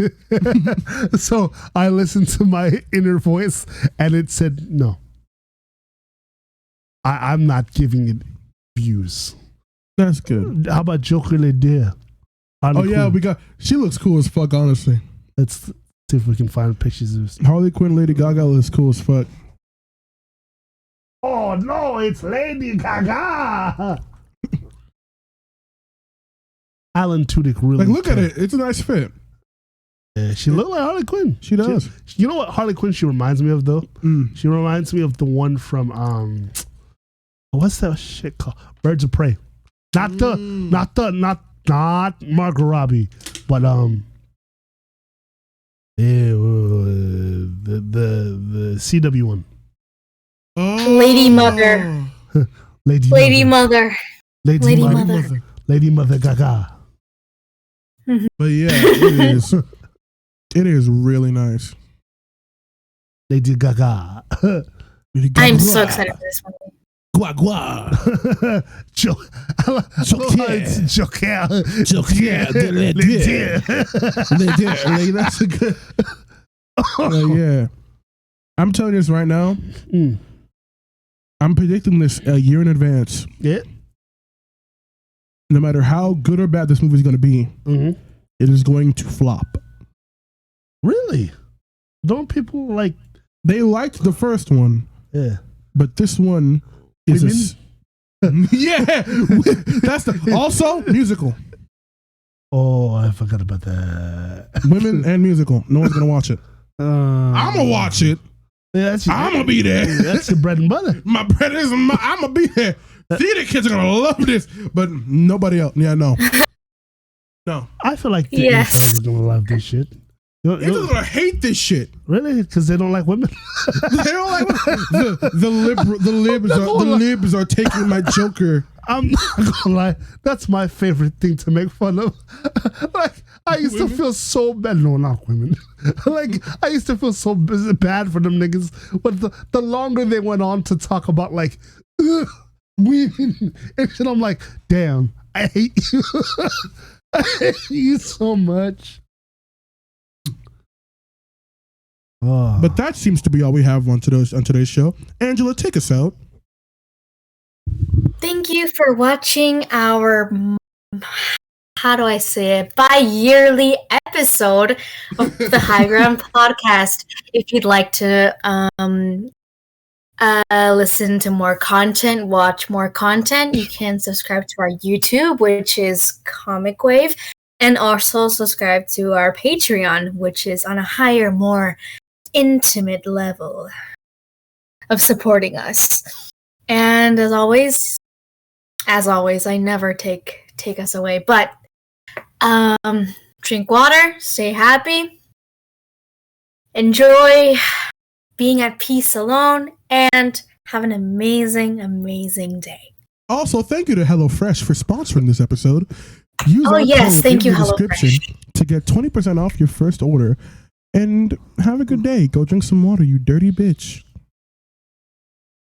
So I listened to my inner voice, and it said no. I'm not giving it views. That's good. How about Joker Lede? Yeah, she looks cool as fuck, honestly. Let's see if we can find pictures of this. Harley Quinn, Lady Gaga looks cool as fuck. Oh no, it's Lady Gaga. Alan Tudyk really look at it. It's a nice fit. Yeah, she looks like Harley Quinn. She does. You know what Harley Quinn she reminds me of though? She reminds me of the one from what's that shit called? Birds of Prey. Not Margot Robbie, but the CW one. Lady Mother. Lady Mother. Lady Mother Gaga. But yeah, it is. It is really nice. Lady Gaga. I'm so excited for this one. Gua gua. Joker. That's a good. Yeah. I'm telling you this right now. I'm predicting this a year in advance. Yeah. No matter how good or bad this movie is going to be, it is going to flop. Really? Don't people like? They liked the first one. Yeah. But this one is yeah. That's also musical. Oh, I forgot about that. Women and musical. No one's gonna watch it. I'm gonna watch it. Yeah, I'm gonna be there. That's your bread and butter. My bread is. I'm gonna be there. Theater kids are gonna love this, but nobody else. Yeah, no. I feel like the incels are gonna love this shit. They're gonna hate this shit. Really? Because they don't like women. They don't like women. The libs are taking my Joker. I'm not gonna lie. That's my favorite thing to make fun of. Like I used to feel so bad. No, not women. Like I used to feel so bad for them niggas. But the longer they went on to talk about like women and shit, I'm like, damn, I hate you. I hate you so much. Oh. But that seems to be all we have on today's show. Angela, take us out. Thank you for watching our, how do I say it, bi-yearly episode of the High Ground podcast. If you'd like to listen to more content, watch more content, you can subscribe to our YouTube, which is Comic Wave, and also subscribe to our Patreon, which is on a higher, more intimate level of supporting us. And as always, I never take us away, but drink water, stay happy, enjoy being at peace alone, and have an amazing, amazing day. Also, thank you to HelloFresh for sponsoring this episode. Use our code thank you, in the description to get 20% off your first order. And have a good day. Go drink some water, you dirty bitch.